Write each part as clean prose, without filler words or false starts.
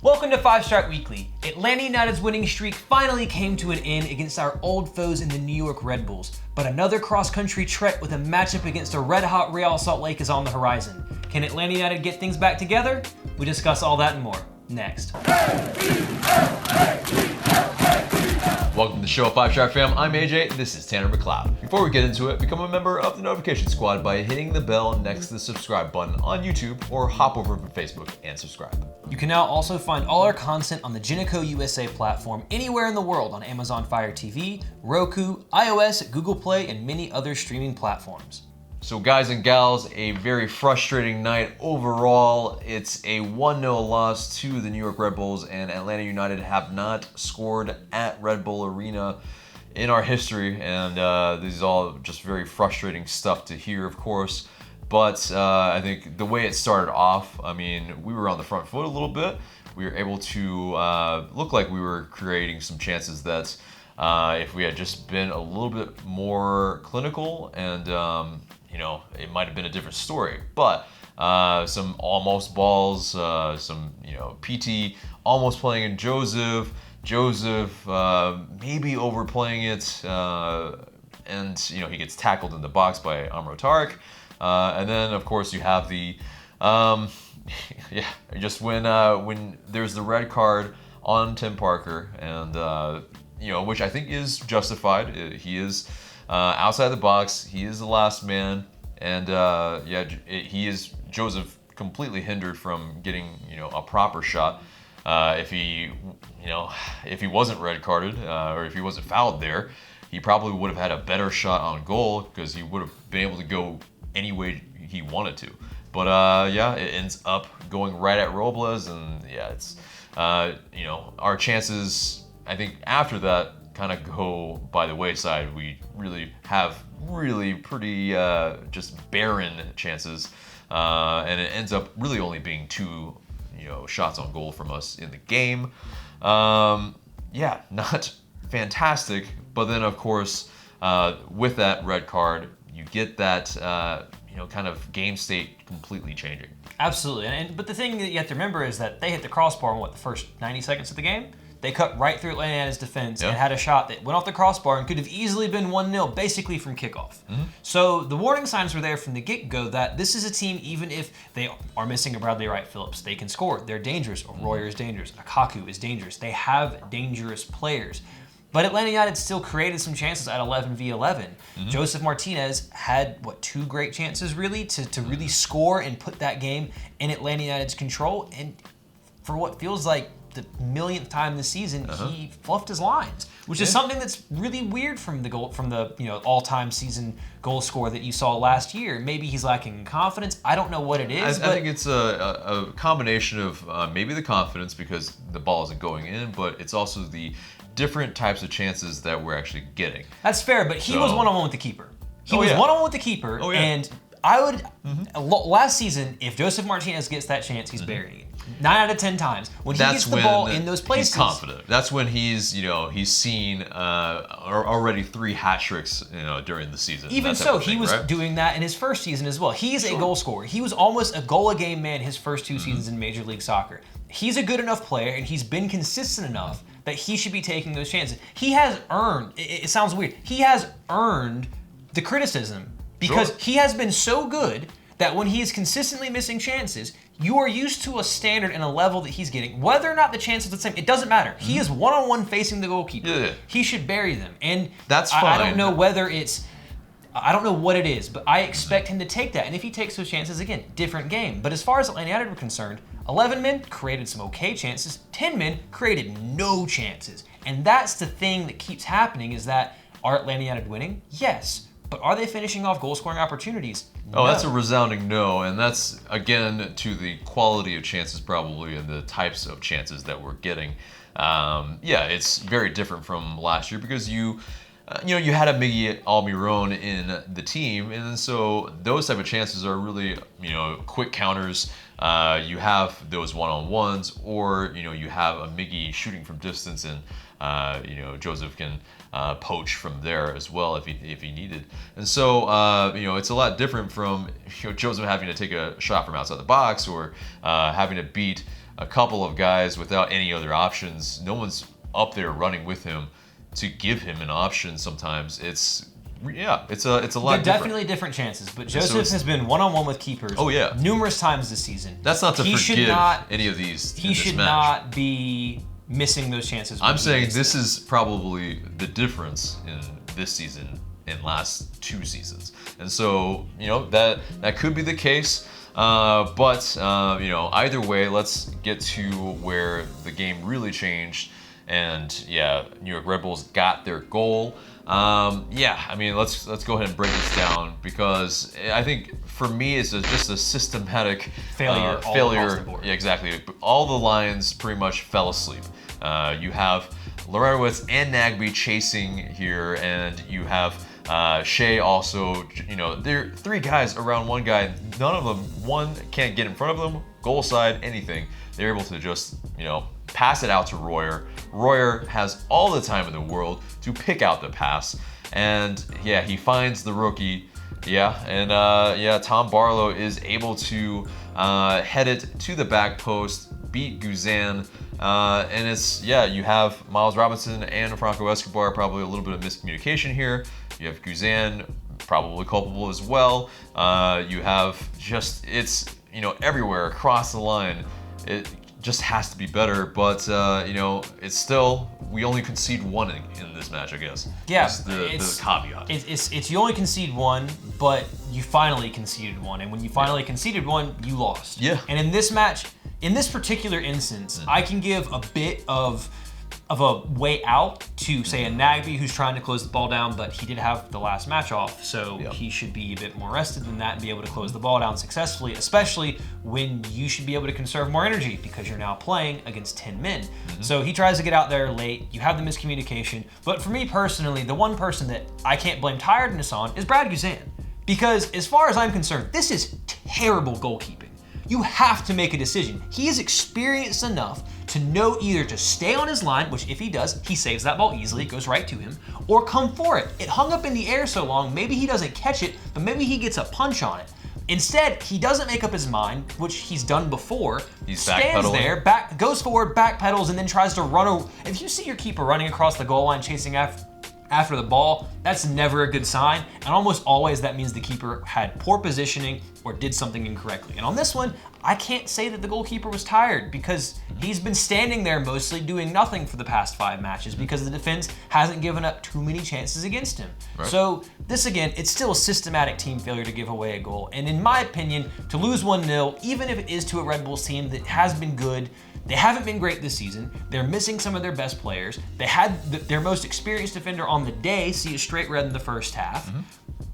Welcome to 5 Stripe Weekly. Atlanta United's winning streak finally came to an end against our old foes in the New York Red Bulls, but another cross-country trek with a matchup against a red-hot Real Salt Lake is on the horizon. Can Atlanta United get things back together? We discuss all that and more next. Welcome to the show, 5 Stripe fam. I'm AJ, this is Tanner McLeod. Before we get into it, become a member of the notification squad by hitting the bell next to the subscribe button on YouTube or hop over to Facebook and subscribe. You can now also find all our content on the Geneco USA platform anywhere in the world on Amazon Fire TV, Roku, iOS, Google Play, and many other streaming platforms. So guys and gals, a very frustrating night overall. It's a 1-0 loss to the New York Red Bulls, and Atlanta United have not scored at Red Bull Arena in our history, and this is all just very frustrating stuff to hear, of course. But I think the way it started off, I mean, we were on the front foot a little bit. We were able to look like we were creating some chances that if we had just been a little bit more clinical and it might have been a different story. But some almost balls, some PT almost playing in Joseph maybe overplaying it, and he gets tackled in the box by Amro Tarek. And then, of course, you have the, just when there's the red card on Tim Parker, and, which I think is justified. He is outside the box. He is the last man. And, Joseph completely hindered from getting, a proper shot. If he wasn't red carded, or if he wasn't fouled there, he probably would have had a better shot on goal because he would have been able to go any way he wanted to. But it ends up going right at Robles, and it's our chances, I think, after that kind of go by the wayside. We really have pretty just barren chances, and it ends up really only being 2 shots on goal from us in the game. Not fantastic, but then of course with that red card you get that kind of game state completely changing. Absolutely, but the thing that you have to remember is that they hit the crossbar in the first 90 seconds of the game. They cut right through Atlanta United's defense and had a shot that went off the crossbar and could have easily been 1-0 basically from kickoff. Mm-hmm. So the warning signs were there from the get-go that this is a team, even if they are missing a Bradley Wright Phillips, they can score. They're dangerous. Royer is dangerous. Akaku is dangerous. They have dangerous players. But Atlanta United still created some chances at 11v11. Mm-hmm. Joseph Martinez had, 2 great chances really to really score and put that game in Atlanta United's control. And for what feels like the millionth time this season, he fluffed his lines, which is something that's really weird from the all-time season goal scorer that you saw last year. Maybe he's lacking confidence. I don't know what it is. I think it's a combination of maybe the confidence because the ball isn't going in, but it's also the different types of chances that we're actually getting. That's fair, but he was one-on-one with the keeper. He was one-on-one with the keeper, and I would last season, if Joseph Martinez gets that chance, he's burying it. 9 out of 10 times when he gets the ball in those places. He's confident. That's when he's seen already 3 hat tricks during the season. Even so, he was doing that in his first season as well. He's a goal scorer. He was almost a goal a game man his first 2 seasons in Major League Soccer. He's a good enough player, and he's been consistent enough that he should be taking those chances. He has earned. It sounds weird. He has earned the criticism because he has been so good that when he is consistently missing chances, you are used to a standard and a level that he's getting. Whether or not the chances are the same, it doesn't matter. He is one-on-one facing the goalkeeper. Yeah. He should bury them. And that's fine. I don't know whether it's... I don't know what it is, but I expect him to take that. And if he takes those chances, again, different game. But as far as Atlanta United were concerned, 11 men created some okay chances. 10 men created no chances. And that's the thing that keeps happening is that, are Atlanta United winning? Yes. But are they finishing off goal-scoring opportunities? No. Oh, that's a resounding no, and that's, again, to the quality of chances probably and the types of chances that we're getting. It's very different from last year because you had a Miggy Almiron in the team, and so those type of chances are really, quick counters. You have those one-on-ones, or, you have a Miggy shooting from distance, and, Joseph can poach from there as well if he needed. And so, it's a lot different from Joseph having to take a shot from outside the box or having to beat a couple of guys without any other options. No one's up there running with him to give him an option. Sometimes it's a lot. They're definitely different chances, but Joseph has been one-on-one with keepers. Oh yeah, numerous times this season. That's not to forgive any of these. He should not be missing those chances. I'm saying this is probably the difference in this season and last 2 seasons, and so that could be the case. But either way, let's get to where the game really changed, and New York Red Bulls got their goal. Let's go ahead and break this down, because I think for me it's just a systematic failure. Across the board. Yeah, exactly. All the lines pretty much fell asleep. You have Loretowitz and Nagbe chasing here, and you have Shea also. There are 3 guys around one guy. None of them, one can't get in front of them, goal side, anything. They're able to just pass it out to Royer. Royer has all the time in the world to pick out the pass, and he finds the rookie. Tom Barlow is able to head it to the back post, beat Guzan, and it's you have Miles Robinson and Franco Escobar, probably a little bit of miscommunication here. You have Guzan probably culpable as well. You have it's everywhere across the line. It just has to be better, but it's still, we only concede 1 in this match, I guess. Yeah, that's the caveat. It's you only concede 1, but you finally conceded 1, and when you finally conceded 1, you lost. Yeah. And in this match, in this particular instance, I can give a bit of a way out to, say, a Nagbe who's trying to close the ball down, but he did have the last match off, so he should be a bit more rested than that and be able to close the ball down successfully, especially when you should be able to conserve more energy because you're now playing against 10 men. So he tries to get out there late. You have the miscommunication. But for me personally, the one person that I can't blame tiredness on is Brad Guzan. Because as far as I'm concerned, this is terrible goalkeeping. You have to make a decision. He is experienced enough to know either to stay on his line, which if he does, he saves that ball easily, it goes right to him, or come for it. It hung up in the air so long, maybe he doesn't catch it, but maybe he gets a punch on it. Instead, he doesn't make up his mind, which he's done before. He stands there, goes forward, backpedals, and then tries to run. If you see your keeper running across the goal line chasing after the ball, that's never a good sign, and almost always that means the keeper had poor positioning or did something incorrectly. And on this one, I can't say that the goalkeeper was tired, because he's been standing there mostly doing nothing for the past 5 matches because the defense hasn't given up too many chances against him. Right. So this, again, it's still a systematic team failure to give away a goal. And in my opinion, to lose 1-0, even if it is to a Red Bulls team that has been good, they haven't been great this season. They're missing some of their best players. They had their most experienced defender on the day see a straight red in the first half.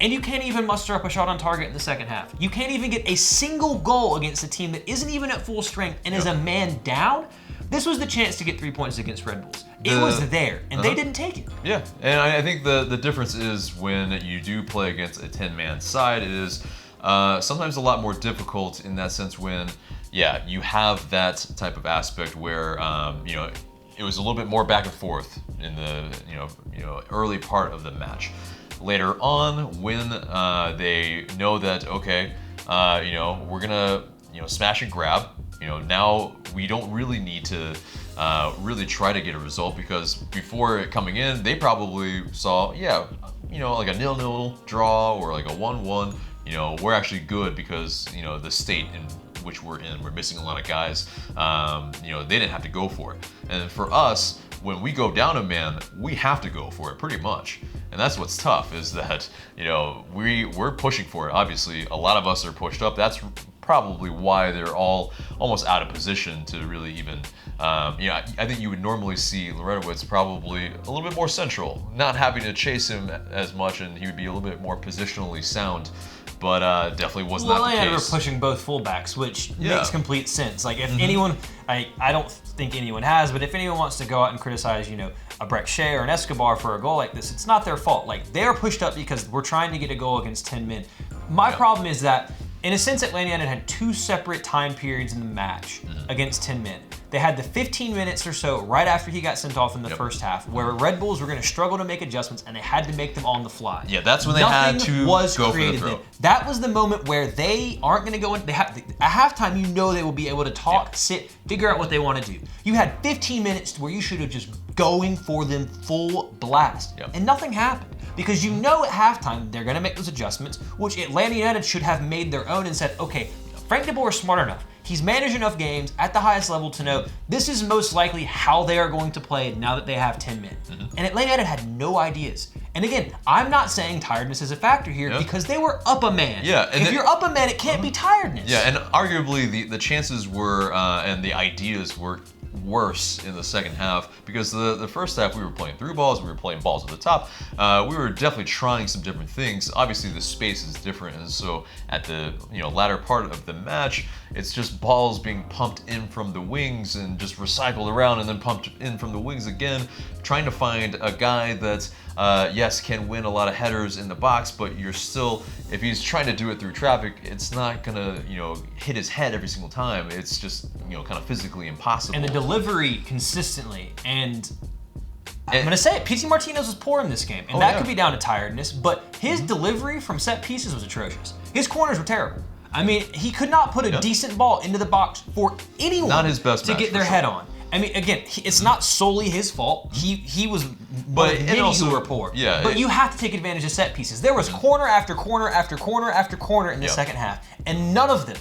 And you can't even muster up a shot on target in the second half. You can't even get a single goal against a team that isn't even at full strength and is a man down. This was the chance to get 3 points against Red Bulls. It was there, and they didn't take it. Yeah, and I think the difference is when you do play against a 10-man side, it is sometimes a lot more difficult in that sense when, you have that type of aspect where, it was a little bit more back and forth in the, early part of the match. Later on, when they know that, okay, we're gonna, smash and grab, now we don't really need to really try to get a result, because before it coming in, they probably saw, like a 0-0 draw or like a 1-1, we're actually good because, the state in which we're in, we're missing a lot of guys, they didn't have to go for it. And for us, when we go down a man, we have to go for it pretty much. And that's what's tough, is that, we're pushing for it. Obviously, a lot of us are pushed up. That's probably why they're all almost out of position to really even, I think you would normally see Loretowitz probably a little bit more central, not having to chase him as much, and he would be a little bit more positionally sound. But definitely was not the case. We're pushing both fullbacks, which makes complete sense. Like, if anyone, I don't think anyone has, but if anyone wants to go out and criticize, a Breck Shea or an Escobar for a goal like this, it's not their fault. Like, they're pushed up because we're trying to get a goal against 10 men. My problem is that, in a sense, Atlanta United had 2 separate time periods in the match against 10 men. they had the 15 minutes or so right after he got sent off in the first half, where Red Bulls were going to struggle to make adjustments, and they had to make them on the fly. Yeah, that's when they had to go for the throw. That was the moment where they aren't going to go in. At halftime, you know they will be able to talk, sit, figure out what they want to do. You had 15 minutes where you should have just going for them full blast, and nothing happened. Because you know at halftime they're going to make those adjustments, which Atlanta United should have made their own and said, okay, Frank de Boer is smart enough. He's managed enough games at the highest level to know this is most likely how they are going to play now that they have 10 men. And Atlanta United had no ideas. And again, I'm not saying tiredness is a factor here because they were up a man. Yeah, and if you're up a man, it can't be tiredness. Yeah, and arguably the chances were and the ideas were worse in the second half because the first half we were playing through balls, we were playing balls at the top. We were definitely trying some different things. Obviously the space is different, and so at the latter part of the match, it's just balls being pumped in from the wings and just recycled around and then pumped in from the wings again, trying to find a guy that yes, can win a lot of headers in the box, but you're still, if he's trying to do it through traffic, it's not gonna, hit his head every single time. It's just, kind of physically impossible. And the delivery consistently, and I'm gonna say it, PT Martinez was poor in this game, and that could be down to tiredness, but his delivery from set pieces was atrocious. His corners were terrible. I mean, he could not put a decent ball into the box for anyone not his best to get their head on. I mean, again, it's not solely his fault. He was but many who were poor. Yeah, but you have to take advantage of set pieces. There was corner after corner after corner after corner in the second half, and none of them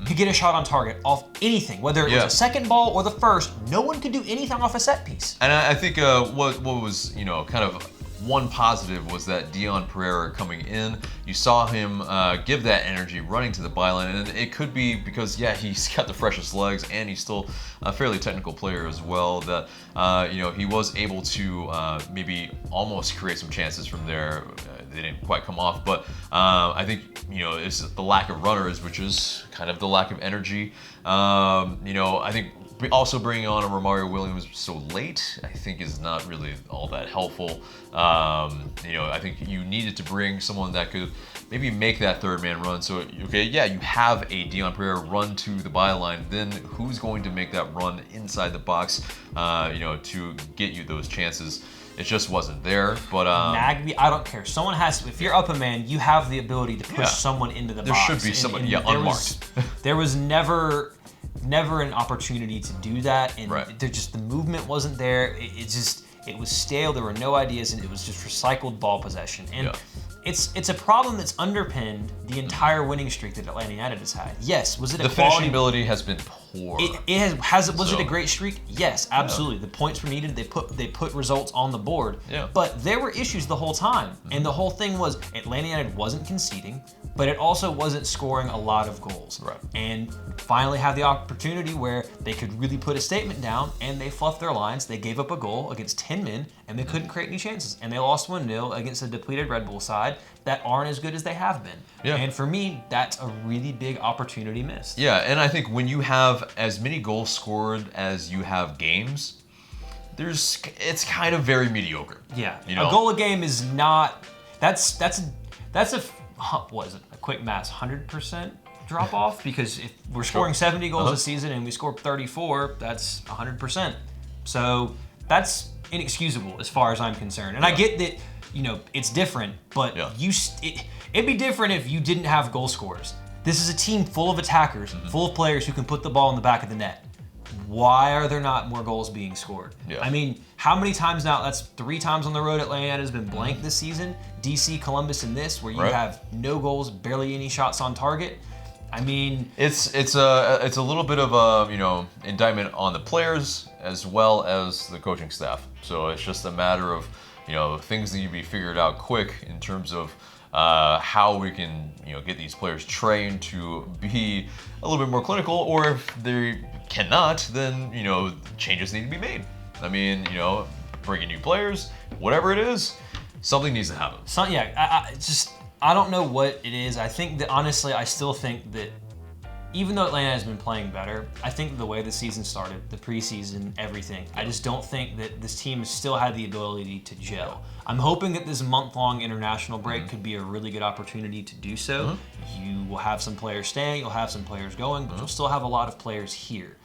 could get a shot on target off anything, whether it was a second ball or the first. No one could do anything off a set piece. And I think what was kind of one positive was that Dion Pereira coming in. You saw him give that energy running to the byline, and it could be because he's got the freshest legs and he's still a fairly technical player as well. That he was able to maybe almost create some chances from there. They didn't quite come off, but I think it's the lack of runners, which is kind of the lack of energy. I think also bringing on a Romario Williams so late, I think is not really all that helpful. I think you needed to bring someone that could maybe make that third man run. So, you have a Dion Pereira run to the byline. Then who's going to make that run inside the box, to get you those chances? It just wasn't there. But Nagby, I don't care. Someone has to. If you're up a man, you have the ability to push someone into the box. There should be someone, unmarked. There was never an opportunity to do that, and the movement wasn't there. It was stale. There were no ideas, and it was just recycled ball possession. And it's a problem that's underpinned the entire winning streak that Atlanta United has had. Yes, was it the finishing ability has been poor. Was it a great streak? Yes, absolutely. The points were needed. They put results on the board. Yeah. But there were issues the whole time, and the whole thing was Atlanta United wasn't conceding, but it also wasn't scoring a lot of goals. Right. And finally had the opportunity where they could really put a statement down, and they fluffed their lines. They gave up a goal against 10 men, and they couldn't create any chances. And they lost 1-0 against a depleted Red Bull side that aren't as good as they have been. Yeah. And for me, that's a really big opportunity missed. Yeah, and I think when you have as many goals scored as you have games, it's kind of very mediocre. Yeah, a goal a game is not. That's a what is it? A quick math, 100% drop off, because if we're scoring 70 goals a season and we score 34, that's 100%. So that's inexcusable as far as I'm concerned. And I get that it's different, but it'd be different if you didn't have goal scorers. This is a team full of attackers, full of players who can put the ball in the back of the net. Why are there not more goals being scored? Yeah. I mean, how many times now? That's 3 times on the road Atlanta has been blank this season. DC, Columbus, and this, where you have no goals, barely any shots on target. I mean, it's a little bit of a indictment on the players as well as the coaching staff. So it's just a matter of things that need to be figured out quick in terms of how we can get these players trained to be a little bit more clinical, or if they cannot, then changes need to be made. I mean, bringing new players, whatever it is, something needs to happen. So I don't know what it is. I think that honestly, I still think that even though Atlanta has been playing better, I think the way the season started, the preseason, everything, I just don't think that this team has still had the ability to gel. I'm hoping that this month-long international break could be a really good opportunity to do so. You will have some players staying, you'll have some players going, but you'll still have a lot of players here.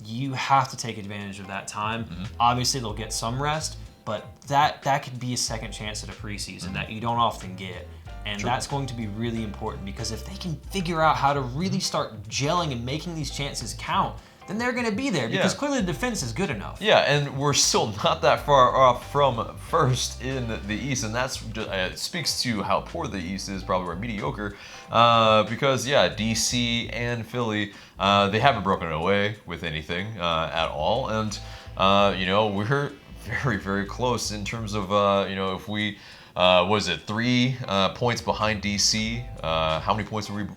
you have to take advantage of that time. Mm-hmm. Obviously, they'll get some rest, but that could be a second chance at a preseason that you don't often get. And that's going to be really important, because if they can figure out how to really start gelling and making these chances count, then they're going to be there, because clearly the defense is good enough. Yeah, and we're still not that far off from first in the East, and that's it speaks to how poor the East is, probably, or mediocre, because DC and Philly, they haven't broken away with anything at all, and we're very, very close in terms of if we was it 3 points behind DC? How many points were we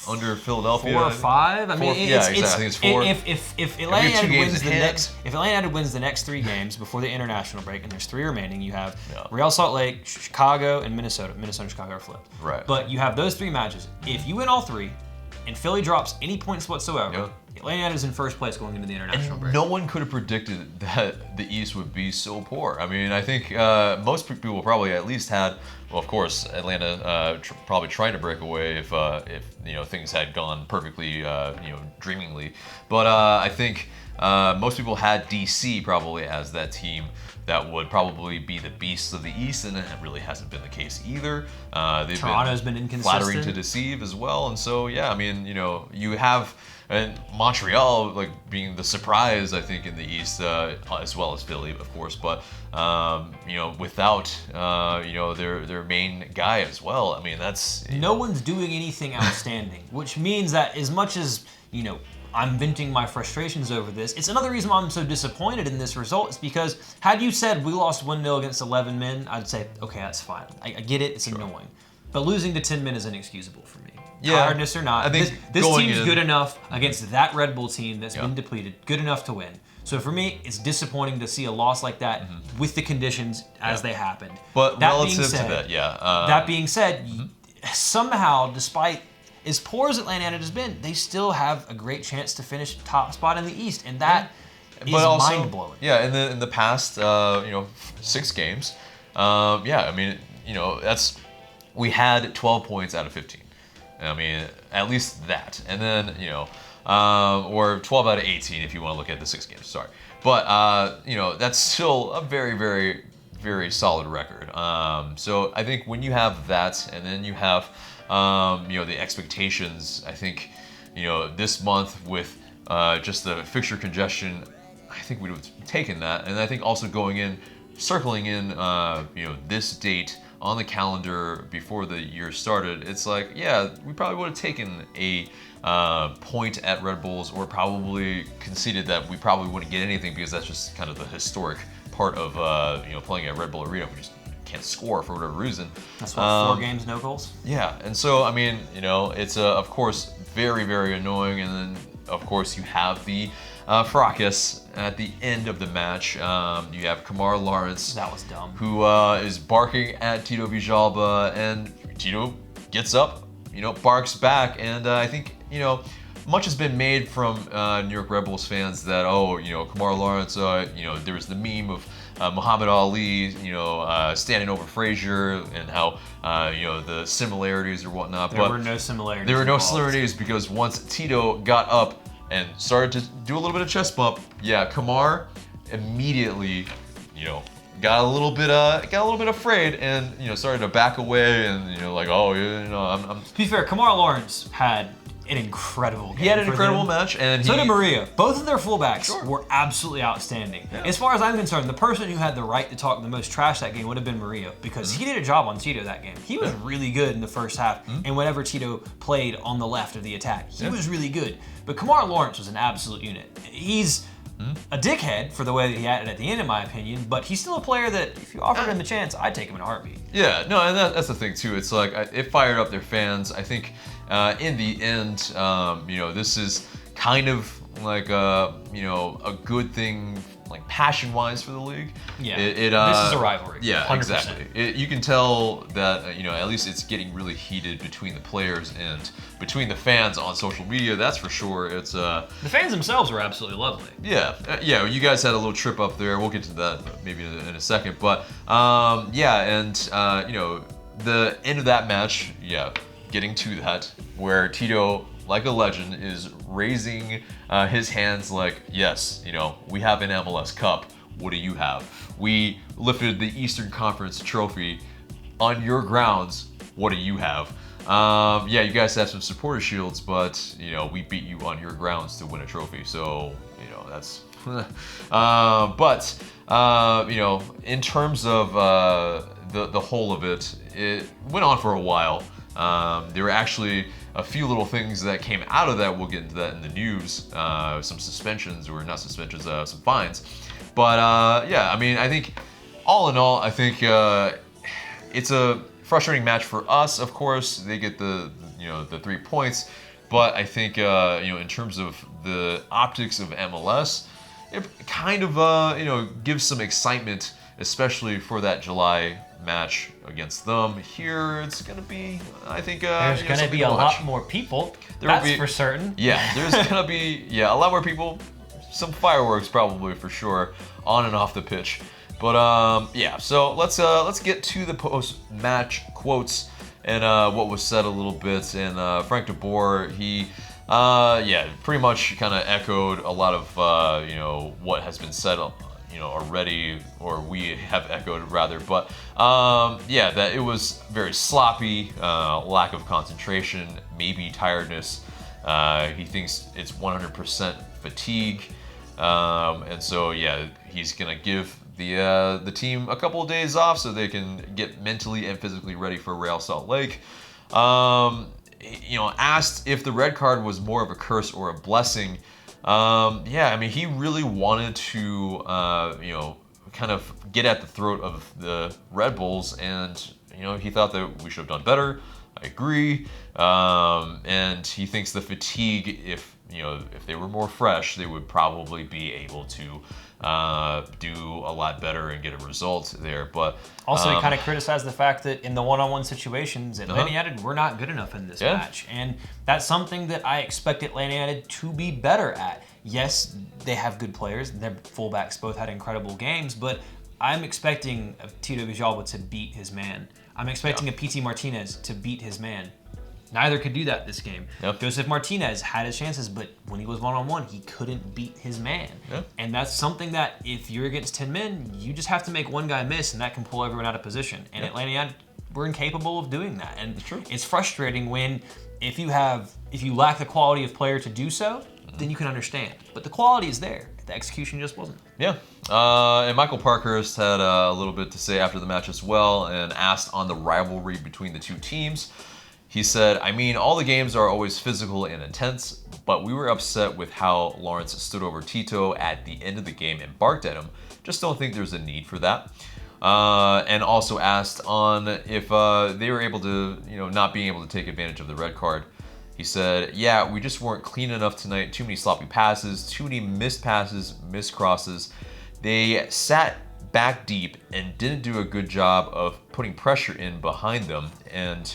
under Philadelphia? 4 or 5. I mean, exactly. I think it's 4. If Atlanta United wins the next 3 games before the international break, and there's 3 remaining, you have Real Salt Lake, Chicago, and Minnesota. Minnesota and Chicago are flipped. Right. But you have those 3 matches. If you win all 3, and Philly drops any points whatsoever, Atlanta United is in first place going into the international break. No one could have predicted that the East would be so poor. I mean, I think most people probably at least had, well, of course, Atlanta probably trying to break away if things had gone perfectly, dreamingly. But I think most people had DC probably as that team that would probably be the beasts of the East, and it really hasn't been the case either. Toronto's been inconsistent, flattering to deceive as well, and so I mean, you have. And Montreal, like, being the surprise, I think, in the East, as well as Philly, of course. But without their main guy as well. I mean, that's no one's doing anything outstanding, which means that as much as I'm venting my frustrations over this, it's another reason why I'm so disappointed in this result. Is because had you said we lost 1-0 against 11 men, I'd say okay, that's fine. I get it. It's annoying, but losing to 10 men is inexcusable for me. Tiredness or not, this team's good enough against that Red Bull team that's been depleted, good enough to win. So for me, it's disappointing to see a loss like that with the conditions as they happened. But that relative being said, to that, that being said, somehow, despite as poor as Atlanta United has been, they still have a great chance to finish top spot in the East, and that is mind blowing. Yeah, in the past, 6 games, I mean, we had 12 points out of 15. I mean, at least that. And then, or 12 out of 18 if you want to look at the 6 games, sorry. But, that's still a very, very, very solid record. So I think when you have that, and then you have, the expectations, I think, this month with just the fixture congestion, I think we would have taken that. And I think also circling in, this date on the calendar before the year started, it's like, we probably would have taken a point at Red Bulls, or probably conceded that we probably wouldn't get anything, because that's just kind of the historic part of playing at Red Bull Arena. We just can't score for whatever reason. That's what, 4 games, no goals? Yeah, and so, I mean, it's of course very, very annoying, and then of course you have the fracas at the end of the match. You have Kamar Lawrence. That was dumb. Who is barking at Tito Villalba, and Tito gets up, barks back, and I think, much has been made from New York Red Bulls fans that, Kamar Lawrence, there was the meme of Muhammad Ali, standing over Frazier, and how, the similarities or whatnot. There were no similarities. There were no similarities, because once Tito got up and started to do a little bit of chest bump, Kamar immediately, got a little bit afraid, and started to back away, and I'm. To be fair, Kamar Lawrence had an incredible game. He had an incredible match, and so did Maria. Both of their fullbacks were absolutely outstanding. Yeah. As far as I'm concerned, the person who had the right to talk the most trash that game would have been Maria, because he did a job on Tito that game. He was really good in the first half, and whenever Tito played on the left of the attack, he was really good. But Kamar Lawrence was an absolute unit. He's a dickhead for the way that he acted at the end, in my opinion, but he's still a player that, if you offered him the chance, I'd take him in a heartbeat. Yeah, no, and that's the thing too. It's like, it fired up their fans. I think in the end, this is kind of like a good thing, like passion-wise, for the league. Yeah, this is a rivalry. Yeah, 100%. exactly. You can tell that at least it's getting really heated between the players and between the fans on social media. That's for sure. It's the fans themselves were absolutely lovely. Yeah, you guys had a little trip up there. We'll get to that maybe in a second. But the end of that match, getting to that, where Tito like a legend, is raising his hands like, yes, we have an MLS Cup. What do you have? We lifted the Eastern Conference trophy on your grounds. What do you have? Yeah, you guys have some supporter shields, but we beat you on your grounds to win a trophy. So that's. But in terms of the whole of it, it went on for a while. There were actually a few little things that came out of that. We'll get into that in the news. Some suspensions, or not suspensions, some fines. But yeah, I mean, I think all in all, I think it's a frustrating match for us. Of course, they get the 3 points, but I think in terms of the optics of MLS, it kind of gives some excitement, especially for that July match against them. Here, it's gonna be, I think, there's gonna be a lot more people. That's for certain. Yeah, there's gonna be a lot more people. Some fireworks probably for sure on and off the pitch. But yeah, so let's get to the post-match quotes and what was said a little bit. And Frank de Boer, he pretty much kind of echoed a lot of what has been said already, or we have echoed rather. But yeah, that it was very sloppy, lack of concentration, maybe tiredness. He thinks it's 100% fatigue. And so yeah, he's gonna give the team a couple of days off so they can get mentally and physically ready for Real Salt Lake. Asked if the red card was more of a curse or a blessing. Yeah, I mean, he really wanted to kind of get at the throat of the Red Bulls, and he thought that we should have done better. I agree. And he thinks the fatigue, if they were more fresh, they would probably be able to do a lot better and get a result there. But also, he kind of criticized the fact that in the one-on-one situations, Atlanta United were not good enough in this match, and that's something that I expect Atlanta United to be better at. Yes, they have good players; their fullbacks both had incredible games, but I'm expecting Tito Villalba to beat his man. I'm expecting a PT Martinez to beat his man. Neither could do that this game. Yep. Joseph Martinez had his chances, but when he was one-on-one, he couldn't beat his man. Yep. And that's something that if you're against 10 men, you just have to make one guy miss, and that can pull everyone out of position. And Atlanta United, we're incapable of doing that. And it's frustrating when if you lack the quality of player to do so, then you can understand. But the quality is there. The execution just wasn't. Yeah. And Michael Parkhurst had a little bit to say after the match as well, and asked on the rivalry between the two teams. He said, I mean, all the games are always physical and intense, but we were upset with how Lawrence stood over Tito at the end of the game and barked at him. Just don't think there's a need for that. And also asked on if they were able to, not being able to take advantage of the red card. He said, yeah, we just weren't clean enough tonight. Too many sloppy passes, too many missed passes, missed crosses. They sat back deep and didn't do a good job of putting pressure in behind them. And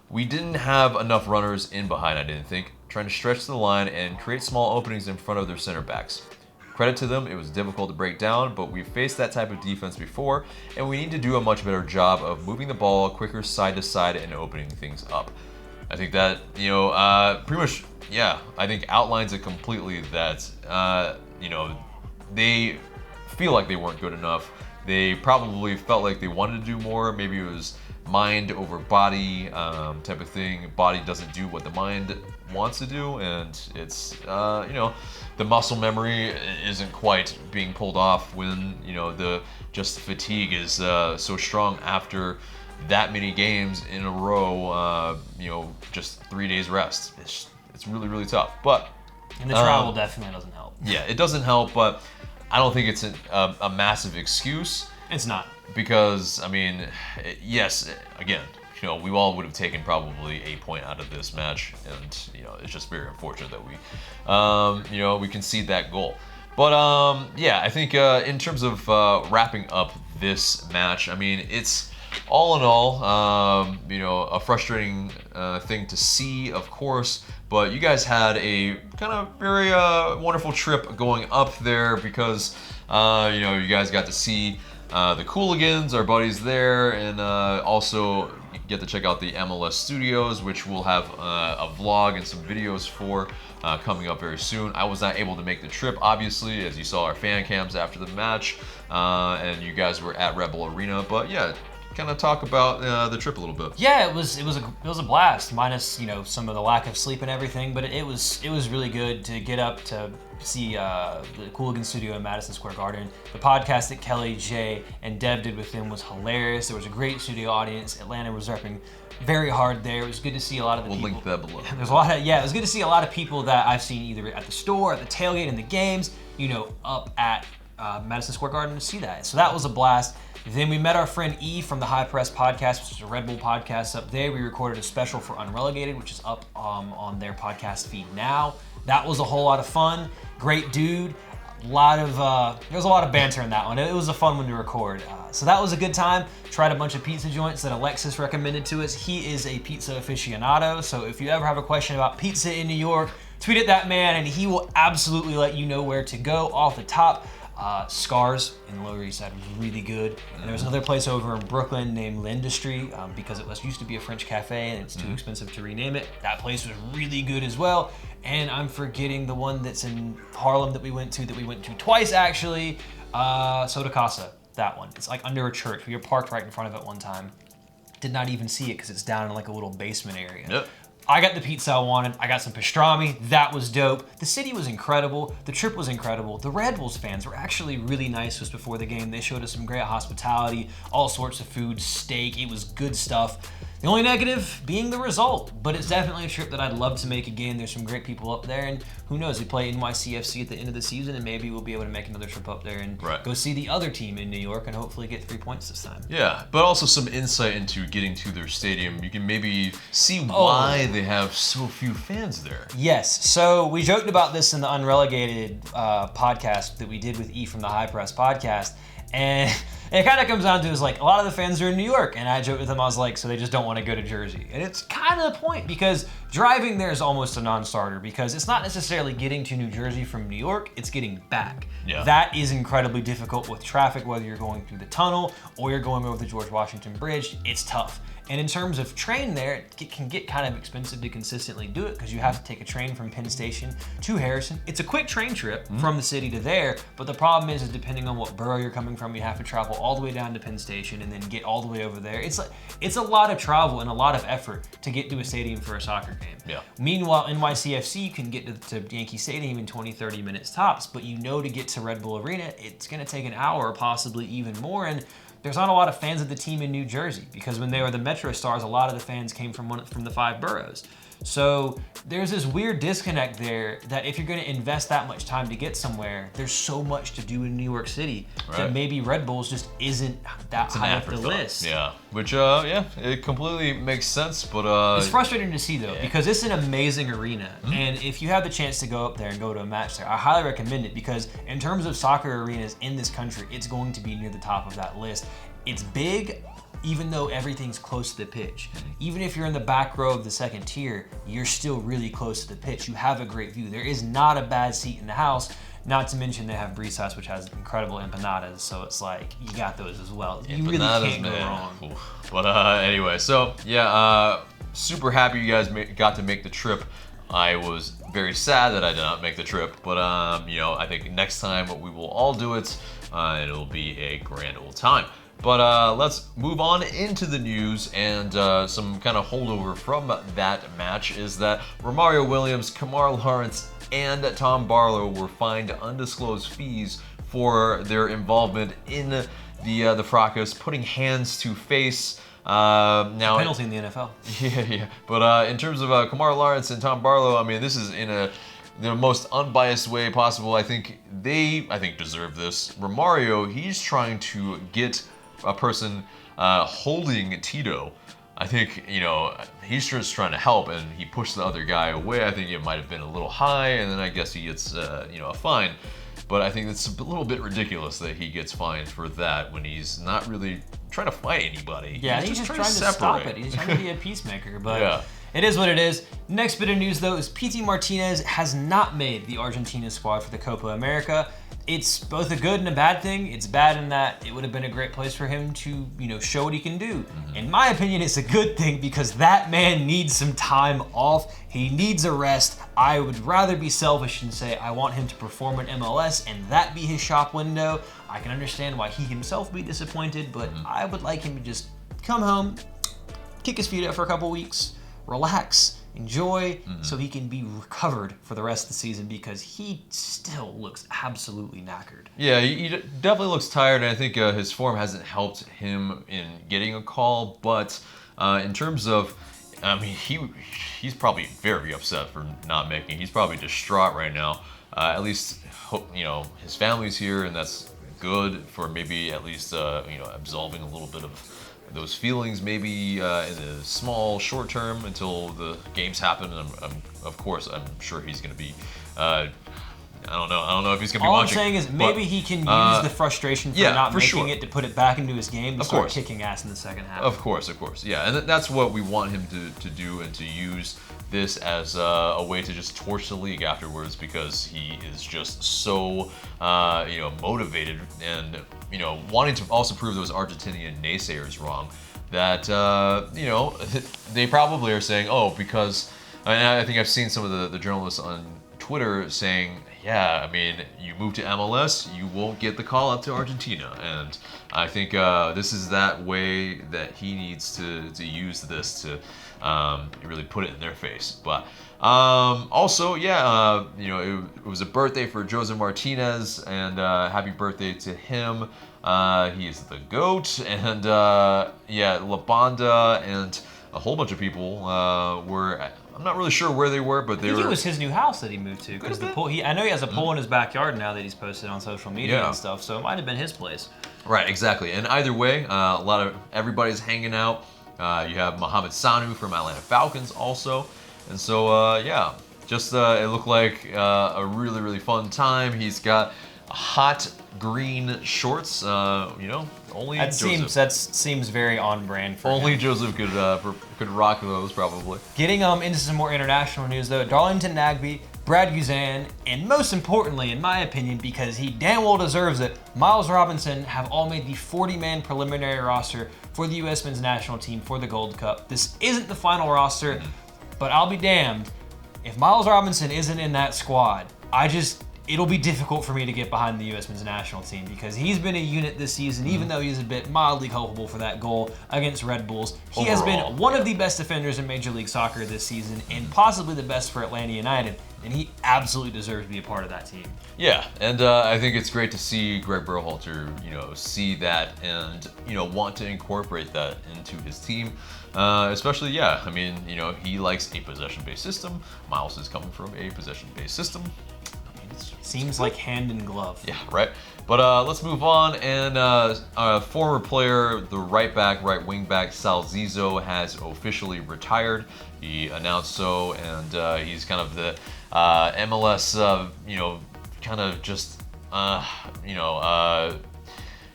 we didn't have enough runners in behind, I didn't think, trying to stretch the line and create small openings in front of their center backs. Credit to them, it was difficult to break down, but we've faced that type of defense before, and we need to do a much better job of moving the ball quicker side to side and opening things up. I think that, pretty much, I think outlines it completely that, they feel like they weren't good enough. They probably felt like they wanted to do more. Maybe it was mind over body type of thing. Body doesn't do what the mind wants to do, and it's the muscle memory isn't quite being pulled off when the fatigue is so strong after that many games in a row. Just 3 days rest. It's really, really tough. But and the travel definitely doesn't help. Yeah, it doesn't help, but I don't think it's a massive excuse. It's not. Because, I mean, yes, again, we all would have taken probably a point out of this match, and, it's just very unfortunate that we concede that goal. But, I think in terms of wrapping up this match, I mean, it's all in all, a frustrating thing to see, of course, but you guys had a kind of very wonderful trip going up there because, you guys got to see the Cooligans, our buddies there, and also get to check out the MLS studios, which we'll have a vlog and some videos for coming up very soon. I was not able to make the trip, obviously, as you saw our fan cams after the match, and you guys were at Red Bull Arena. But yeah, kind of talk about the trip a little bit. Yeah, it was a blast, minus some of the lack of sleep and everything. But it was really good to get up to see the Cooligan Studio in Madison Square Garden. The podcast that Kelly, Jay, and Dev did with them was hilarious. There was a great studio audience. Atlanta was repping very hard there. It was good to see a lot of the people. We'll link that below. There's a lot of it was good to see a lot of people that I've seen either at the store, at the tailgate, in the games, up at Madison Square Garden to see that. So that was a blast. Then we met our friend E from the High Press podcast, which is a Red Bull podcast up there. We recorded a special for Unrelegated, which is up on their podcast feed now. That was a whole lot of fun. Great dude. There was a lot of banter in that one. It was a fun one to record. So that was a good time. Tried a bunch of pizza joints that Alexis recommended to us. He is a pizza aficionado, so if you ever have a question about pizza in New York, tweet at that man and he will absolutely let you know where to go off the top. Scars in the Lower East Side was really good. And there was another place over in Brooklyn named L'Industrie because it used to be a French cafe and it's too expensive to rename it. That place was really good as well. And I'm forgetting the one that's in Harlem that we went to twice actually. Soda Casa, that one. It's like under a church. We were parked right in front of it one time. Did not even see it because it's down in like a little basement area. Yep. I got the pizza I wanted. I got some pastrami. That was dope. The city was incredible. The trip was incredible. The Red Bulls fans were actually really nice to us before the game. They showed us some great hospitality, all sorts of food, steak. It was good stuff. The only negative being the result, but it's definitely a trip that I'd love to make again. There's some great people up there, and who knows, we play NYCFC at the end of the season, and maybe we'll be able to make another trip up there and go see the other team in New York and hopefully get 3 points this time. Yeah, but also some insight into getting to their stadium. You can maybe see why they have so few fans there. Yes, so we joked about this in the Unrelegated podcast that we did with E from the High Press podcast, and it kind of comes down to is like a lot of the fans are in New York, and I joked with them, I was like, so they just don't want to go to Jersey. And it's kind of the point because driving there is almost a non-starter because it's not necessarily getting to New Jersey from New York, it's getting back. Yeah. That is incredibly difficult with traffic, whether you're going through the tunnel or you're going over the George Washington Bridge, it's tough. And in terms of train there, it can get kind of expensive to consistently do it because you have to take a train from Penn Station to Harrison. It's a quick train trip from the city to there, but the problem is depending on what borough you're coming from, you have to travel all the way down to Penn Station and then get all the way over there. It's a lot of travel and a lot of effort to get to a stadium for a soccer game. Yeah. Meanwhile, NYCFC, you can get to Yankee Stadium in 20, 30 minutes tops, but to get to Red Bull Arena, it's going to take an hour, possibly even more, and there's not a lot of fans of the team in New Jersey because when they were the Metro Stars, a lot of the fans came from the 5 boroughs. So there's this weird disconnect there that if you're going to invest that much time to get somewhere, there's so much to do in New York City that maybe Red Bulls just isn't that high up the list. Yeah, which it completely makes sense, but it's frustrating to see though because it's an amazing arena, and if you have the chance to go up there and go to a match there, I highly recommend it because in terms of soccer arenas in this country, it's going to be near the top of that list. It's big. Even though everything's close to the pitch. Even if you're in the back row of the second tier, you're still really close to the pitch. You have a great view. There is not a bad seat in the house, not to mention they have Brisas, which has incredible empanadas, so it's like, you got those as well. You really can't go wrong. But anyway, so yeah, super happy you guys got to make the trip. I was very sad that I did not make the trip, but I think next time we will all do it, and it'll be a grand old time. But let's move on into the news, and some kind of holdover from that match is that Romario Williams, Kemar Lawrence, and Tom Barlow were fined undisclosed fees for their involvement in the fracas, putting hands to face. Now penalty in the NFL. Yeah. But in terms of Kemar Lawrence and Tom Barlow, I mean, this is in the most unbiased way possible. I think they deserve this. Romario, he's trying to get a person holding Tito. I think, he's just trying to help, and he pushed the other guy away. I think it might have been a little high, and then I guess he gets, a fine. But I think it's a little bit ridiculous that he gets fined for that when he's not really trying to fight anybody. Yeah, he's just trying to stop it. He's trying to be a peacemaker. But It is what it is. Next bit of news, though, is PT Martinez has not made the Argentina squad for the Copa America. It's both a good and a bad thing. It's bad in that it would have been a great place for him to, show what he can do. In my opinion, it's a good thing because that man needs some time off. He needs a rest. I would rather be selfish and say I want him to perform in MLS and that be his shop window. I can understand why he himself would be disappointed, but I would like him to just come home, kick his feet up for a couple weeks, relax, enjoy, so he can be recovered for the rest of the season because he still looks absolutely knackered. Yeah, he definitely looks tired, and I think his form hasn't helped him in getting a call. But in terms of, he's probably very upset for not making. He's probably distraught right now. At least, his family's here, and that's good for maybe at least absolving a little bit of those feelings, maybe in a small short term until the games happen. And of course, I'm sure he's going to be. I don't know if he's going to be watching. All I'm saying is maybe he can use the frustration for not making it to put it back into his game to start kicking ass in the second half. Of course. Yeah, and that's what we want him to do, and to use this as a way to just torch the league afterwards, because he is just so motivated and wanting to also prove those Argentinian naysayers wrong, that they probably are saying, because, and I think I've seen some of the journalists on Twitter saying, yeah, I mean, you move to MLS, you won't get the call up to Argentina. And I think this is that way that he needs to use this to really put it in their face. But also, it was a birthday for Jose Martinez, and happy birthday to him. He is the GOAT, and La Banda and a whole bunch of people were. I'm not really sure where they were, but I think it was his new house that he moved to, because the pool. I know he has a pool in his backyard now that he's posted on social media and stuff. So it might have been his place. Right, exactly. And either way, everybody's hanging out. You have Mohamed Sanu from Atlanta Falcons also, and so it looked like a really, really fun time. He's got hot green shorts. Only that seems very on brand for only him. Joseph could rock those probably. Getting into some more international news though, Darlington Nagbe, Brad Guzan, and most importantly, in my opinion, because he damn well deserves it, Miles Robinson have all made the 40-man preliminary roster for the U.S. men's national team for the Gold Cup. This isn't the final roster, but I'll be damned if Miles Robinson isn't in that squad. It'll be difficult for me to get behind the U.S. men's national team, because he's been a unit this season, even though he's a bit mildly culpable for that goal against Red Bulls. He has been one of the best defenders in Major League Soccer this season, and possibly the best for Atlanta United, and he absolutely deserves to be a part of that team. Yeah, and I think it's great to see Greg Berhalter, see that and, want to incorporate that into his team. Especially, he likes a possession-based system. Miles is coming from a possession-based system. Seems like hand in glove. Yeah, right. But let's move on. And a former player, the right wing back, Sal Zizzo, has officially retired. He announced so, and he's kind of the MLS,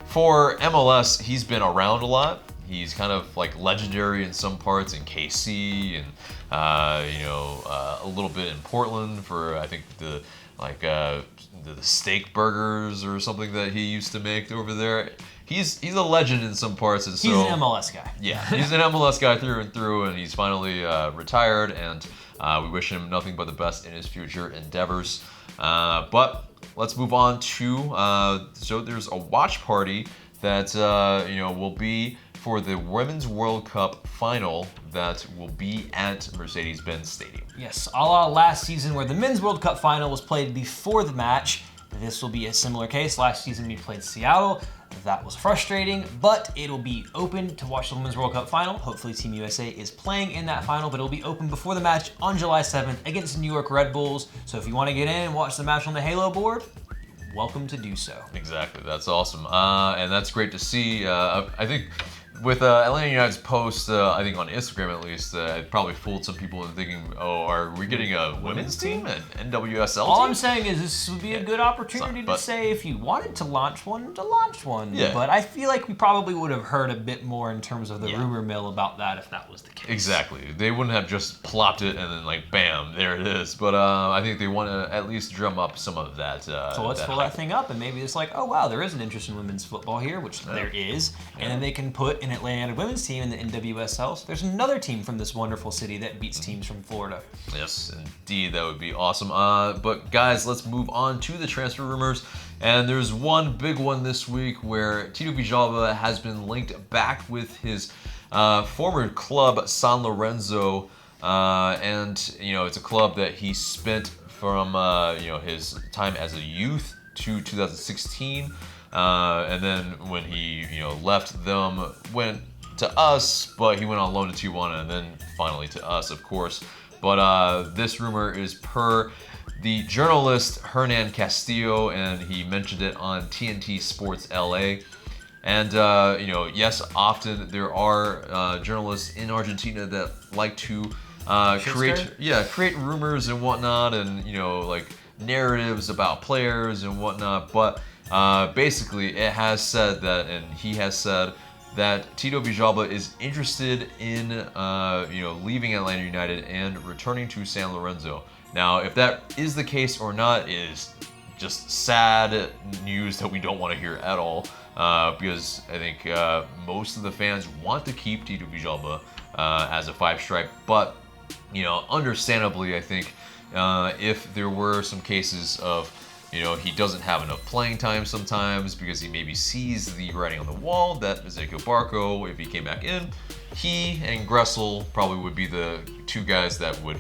for MLS, he's been around a lot. He's kind of like legendary in some parts in KC, and a little bit in Portland for, I think, the steak burgers or something that he used to make over there. He's a legend in some parts, and so he's an MLS guy. Yeah, he's an MLS guy through and through, and he's finally retired, and we wish him nothing but the best in his future endeavors. But let's move on to so there's a watch party that will be for the Women's World Cup final that will be at Mercedes-Benz Stadium. Yes, a la last season where the Men's World Cup final was played before the match. This will be a similar case. Last season we played Seattle. That was frustrating, but it'll be open to watch the Women's World Cup final. Hopefully Team USA is playing in that final, but it'll be open before the match on July 7th against the New York Red Bulls. So if you want to get in and watch the match on the Halo board, welcome to do so. Exactly, that's awesome. And that's great to see. I think with Atlanta United's post, I think on Instagram at least, it probably fooled some people into thinking, oh, are we getting a women's team, an NWSL All team? I'm saying is this would be a good opportunity to say if you wanted to launch one. Yeah. But I feel like we probably would have heard a bit more in terms of the rumor mill about that if that was the case. Exactly. They wouldn't have just plopped it and then like, bam, there it is. But I think they want to at least drum up some of that. So let's fill that thing up, and maybe it's like, oh wow, there is an interest in women's football here, which there is, and then they can put an Atlanta women's team in the NWSL. So there's another team from this wonderful city that beats teams from Florida. Yes, indeed, that would be awesome. But guys, let's move on to the transfer rumors. And there's one big one this week where Tito Villalba has been linked back with his former club San Lorenzo, and it's a club that he spent from his time as a youth to 2016. And then when he left them, went to us, but he went on loan to Tijuana and then finally to us, of course. But this rumor is per the journalist Hernan Castillo, and he mentioned it on TNT Sports LA. And yes, often there are journalists in Argentina that like to create rumors and whatnot, and like narratives about players and whatnot. But basically, it has said that, and he has said that Tito Villalba is interested in leaving Atlanta United and returning to San Lorenzo. Now, if that is the case or not is just sad news that we don't want to hear at all, because I think most of the fans want to keep Tito Villalba as a five-stripe, but understandably, I think if there were some cases of he doesn't have enough playing time sometimes because he maybe sees the writing on the wall that Ezequiel Barco, if he came back in, he and Gressel probably would be the two guys that would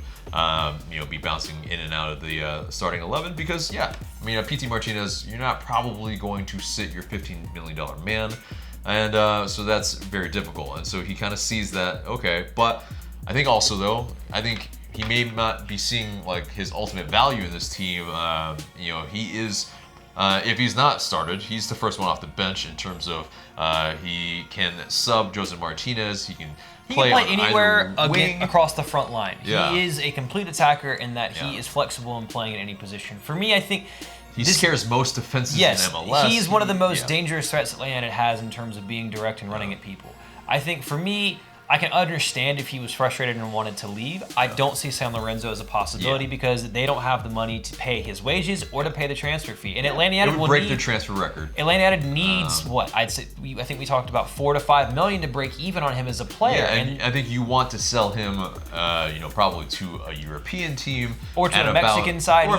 be bouncing in and out of the starting 11 because, PT Martinez, you're not probably going to sit your $15 million man, and so that's very difficult. And so he kind of sees that, okay, but I think also, though, he may not be seeing like his ultimate value in this team. He is, if he's not started, he's the first one off the bench in terms of he can sub Joseph Martinez. He can play anywhere wing. Across the front line. Yeah. He is a complete attacker in that he is flexible in playing in any position. For me, I think he scares most defenses in MLS. He's one of the most dangerous threats Atlanta has in terms of being direct and running at people. I think for me, I can understand if he was frustrated and wanted to leave. I don't see San Lorenzo as a possibility because they don't have the money to pay his wages or to pay the transfer fee. And Atlanta United will break their transfer record. Atlanta United needs I think we talked about $4 to $5 million to break even on him as a player. Yeah, and I think you want to sell him, probably to a European team or to a Mexican side,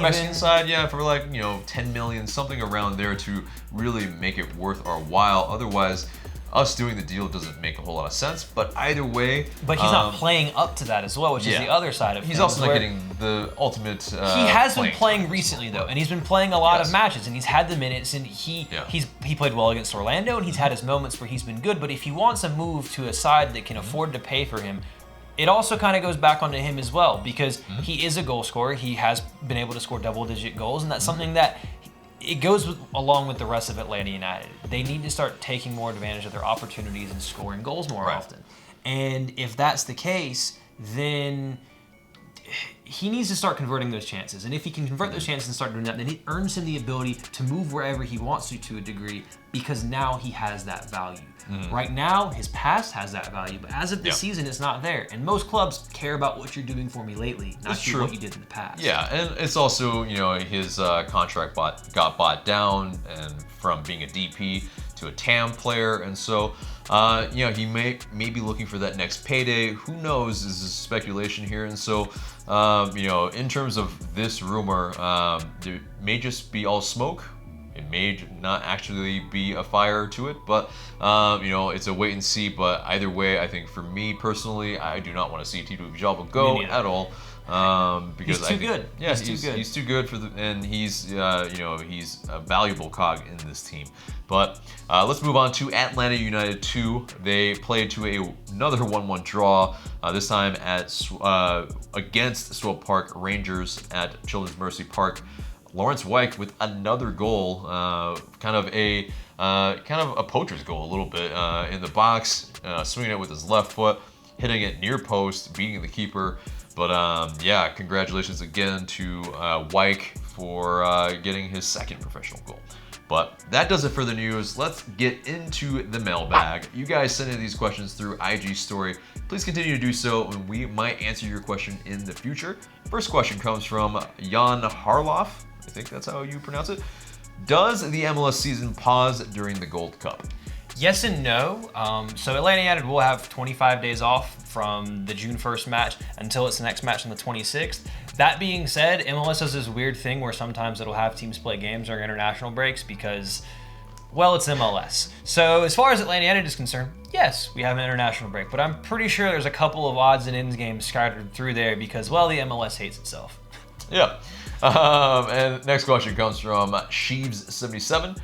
for like 10 million, something around there to really make it worth our while. Otherwise, us doing the deal doesn't make a whole lot of sense, but either way... But he's not playing up to that as well, which is the other side of things. He's also not getting the ultimate he has been playing recently, though, and he's been playing a lot of matches, and he's had the minutes, and he played well against Orlando, and he's had his moments where he's been good, but if he wants to move to a side that can afford to pay for him, it also kind of goes back onto him as well, because he is a goal scorer. He has been able to score double-digit goals, and that's something that... It goes along with the rest of Atlanta United. They need to start taking more advantage of their opportunities and scoring goals more often. And if that's the case, then he needs to start converting those chances. And if he can convert those chances and start doing that, then it earns him the ability to move wherever he wants to a degree, because now he has that value. Right now, his past has that value, but as of this season, it's not there. And most clubs care about what you're doing for me lately, not what you did in the past. Yeah, and it's also, his contract got bought down, and from being a DP to a TAM player, and so he may be looking for that next payday. Who knows? This is speculation here, and so in terms of this rumor, there may just be all smoke. It may not actually be a fire to it, but it's a wait and see. But either way, I think for me personally, I do not want to see Tito Villalba go at all. Because he's too good. Yeah, he's too good for and he's he's a valuable cog in this team. But let's move on to Atlanta United 2. They played to another 1-1 draw. This time at against Swope Park Rangers at Children's Mercy Park. Lawrence Weick with another goal, kind of a poacher's goal a little bit in the box, swinging it with his left foot, hitting it near post, beating the keeper. But yeah, congratulations again to Weick for getting his second professional goal. But that does it for the news. Let's get into the mailbag. You guys send in these questions through IG story. Please continue to do so, and we might answer your question in the future. First question comes from Jan Harloff. I think that's how you pronounce it. Does the MLS season pause during the Gold Cup? Yes and no. So Atlanta United will have 25 days off from the June 1st match until its next match on the 26th. That being said, MLS does this weird thing where sometimes it'll have teams play games during international breaks because, well, it's MLS. So as far as Atlanta United is concerned, yes, we have an international break, but I'm pretty sure there's a couple of odds and ends games scattered through there because, well, the MLS hates itself. Yeah. And next question comes from Sheaves77.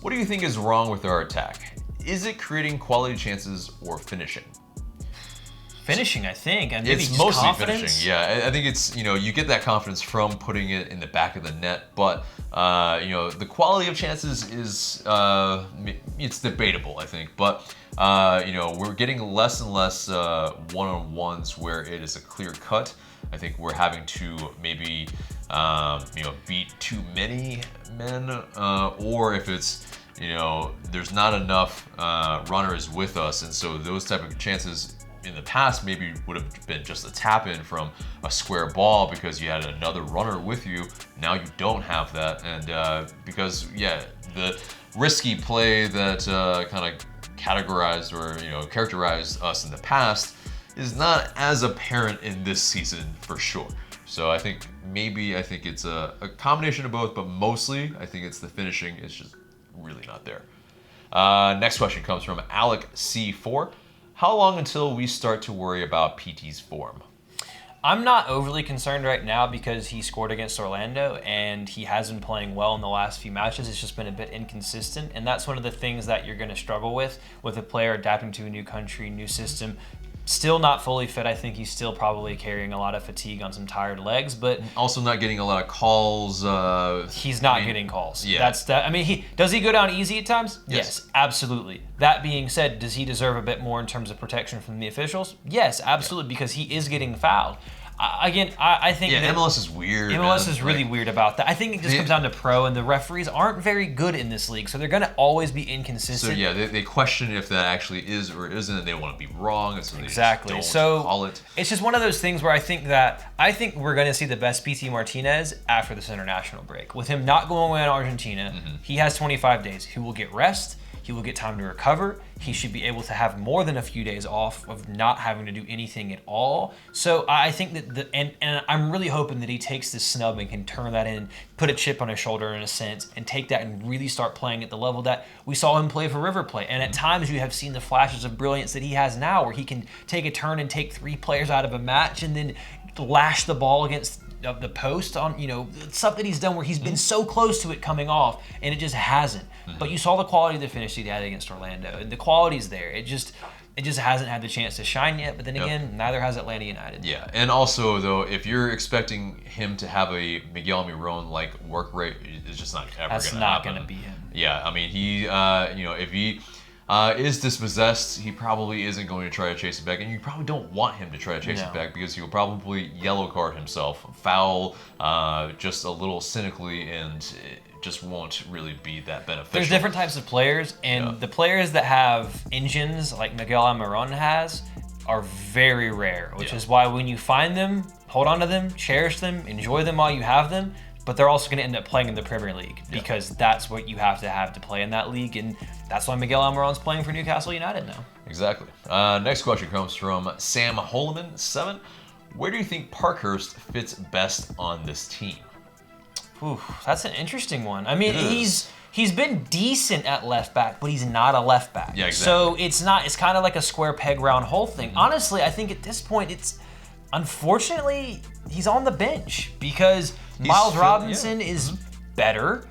What do you think is wrong with our attack? Is it creating quality chances or finishing? Finishing, I think, and maybe it's just mostly confidence. Finishing. Yeah, I think it's, you get that confidence from putting it in the back of the net, but the quality of chances is it's debatable, I think. But we're getting less and less one-on-ones where it is a clear cut. I think we're having to maybe beat too many men, or if it's there's not enough runners with us, and so those type of chances in the past maybe would have been just a tap in from a square ball because you had another runner with you. Now you don't have that, and because the risky play that kind of categorized or characterized us in the past is not as apparent in this season for sure. So I think it's a combination of both, but mostly I think it's the finishing. It's just really not there. Next question comes from Alec C4. How long until we start to worry about PT's form? I'm not overly concerned right now because he scored against Orlando and he has been playing well in the last few matches. It's just been a bit inconsistent, and that's one of the things that you're going to struggle with a player adapting to a new country, new system. Still not fully fit. I think he's still probably carrying a lot of fatigue on some tired legs, but also not getting a lot of calls. He's not getting calls. Yeah. That's that. I mean, does he go down easy at times? Yes, absolutely. That being said, does he deserve a bit more in terms of protection from the officials? Yes, absolutely, because he is getting fouled. I think that MLS is weird. MLS is really weird about that. I think it just comes down to pro, and the referees aren't very good in this league, so they're going to always be inconsistent. So they question if that actually is or isn't, and they want to be wrong, and so they exactly. just don't call it. It's just one of those things where I think we're going to see the best PT Martinez after this international break. With him not going away in Argentina, he has 25 days. He will get rest. He will get time to recover. He should be able to have more than a few days off of not having to do anything at all. So I think that and I'm really hoping that he takes this snub and can turn that in, put a chip on his shoulder in a sense, and take that and really start playing at the level that we saw him play for River Plate. And at times you have seen the flashes of brilliance that he has now, where he can take a turn and take 3 players out of a match and then lash the ball against the post on, stuff that he's done where he's been so close to it coming off and it just hasn't. But you saw the quality of the finish he had against Orlando, and the quality's there. It just hasn't had the chance to shine yet. But then again, neither has Atlanta United. Yeah, and also though, if you're expecting him to have a Miguel Miron like work rate, it's just not ever going to happen. That's not going to be him. Yeah, I mean he, if he is dispossessed, he probably isn't going to try to chase it back, and you probably don't want him to try to chase it back because he'll probably yellow card himself, foul, just a little cynically, and it just won't really be that beneficial. There's different types of players, and the players that have engines like Miguel Almiron has are very rare, which is why when you find them, hold on to them, cherish them, enjoy them while you have them. But they're also going to end up playing in the Premier League because that's what you have to play in that league, and that's why Miguel Almiron's playing for Newcastle United now. Exactly. Next question comes from Sam Holman 7. Where do you think Parkhurst fits best on this team? Ooh, that's an interesting one. I mean, he's been decent at left back, but he's not a left back. Yeah, exactly. So it's kind of like a square peg round hole thing. Honestly, I think at this point unfortunately he's on the bench because Miles Robinson is better,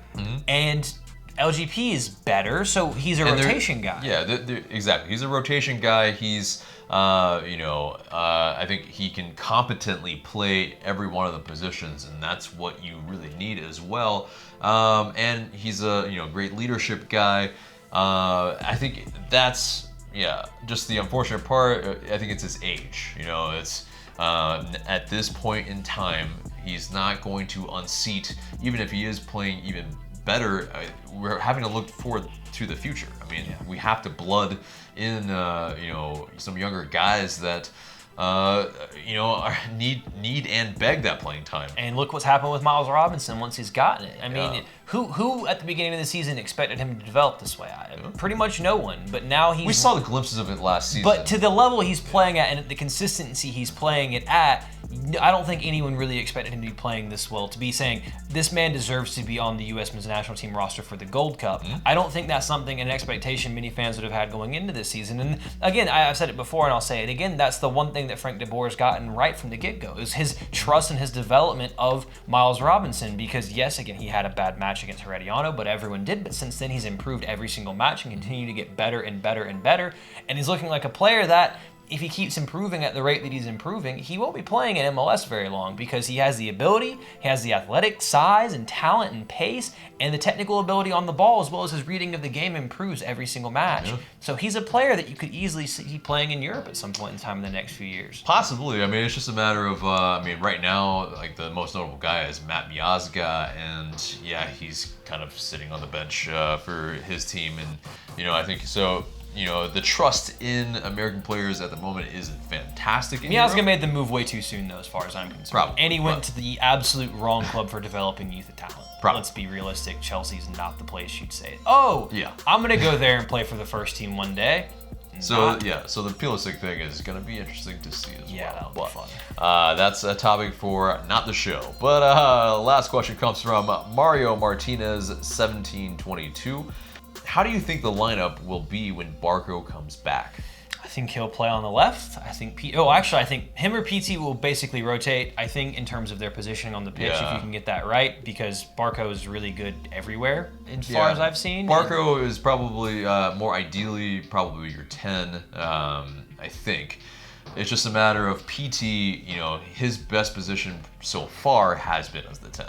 and LGP is better, so he's a rotation guy. Yeah, exactly. He's a rotation guy. He's, I think he can competently play every one of the positions, and that's what you really need as well. And he's a great leadership guy. I think that's just the unfortunate part. I think it's his age. It's at this point in time, he's not going to unseat, even if he is playing even better. We're having to look forward to the future. I mean, we have to blood in, some younger guys that, need and beg that playing time. And look what's happened with Miles Robinson once he's gotten it. I mean, who at the beginning of the season expected him to develop this way? Pretty much no one. But now we saw the glimpses of it last season. But to the level he's playing at and the consistency he's playing it at, I don't think anyone really expected him to be playing this well, to be saying this man deserves to be on the U.S. men's national team roster for the Gold Cup. I don't think that's something, an expectation many fans would have had going into this season. And again, I've said it before and I'll say it again, that's the one thing that Frank de Boer has gotten right from the get-go, is his trust and his development of Miles Robinson. Because yes, again, he had a bad match against Herediano, but everyone did. But since then, he's improved every single match and continued to get better and better and better. And he's looking like a player that, if he keeps improving at the rate that he's improving, he won't be playing in MLS very long, because he has the ability, he has the athletic size and talent and pace, and the technical ability on the ball, as well as his reading of the game improves every single match. So he's a player that you could easily see playing in Europe at some point in time in the next few years. Possibly. I mean, it's just a matter of, right now, like, the most notable guy is Matt Miazga, and he's kind of sitting on the bench for his team, and, I think so. The trust in American players at the moment isn't fantastic. Miazga made the move way too soon, though, as far as I'm concerned. Probably. And he went to the absolute wrong club for developing youth of talent. Probably. Let's be realistic. Chelsea's not the place you'd say, I'm going to go there and play for the first team one day. So the Pulisic thing is going to be interesting to see as well. Yeah, that'll be fun. That's a topic for not the show. But last question comes from Mario Martinez, 1722. How do you think the lineup will be when Barco comes back? I think he'll play on the left. I think I think him or PT will basically rotate. I think in terms of their positioning on the pitch, if you can get that right, because Barco is really good everywhere as far as I've seen. Barco is probably more ideally probably your 10. I think it's just a matter of PT. His best position so far has been as the 10.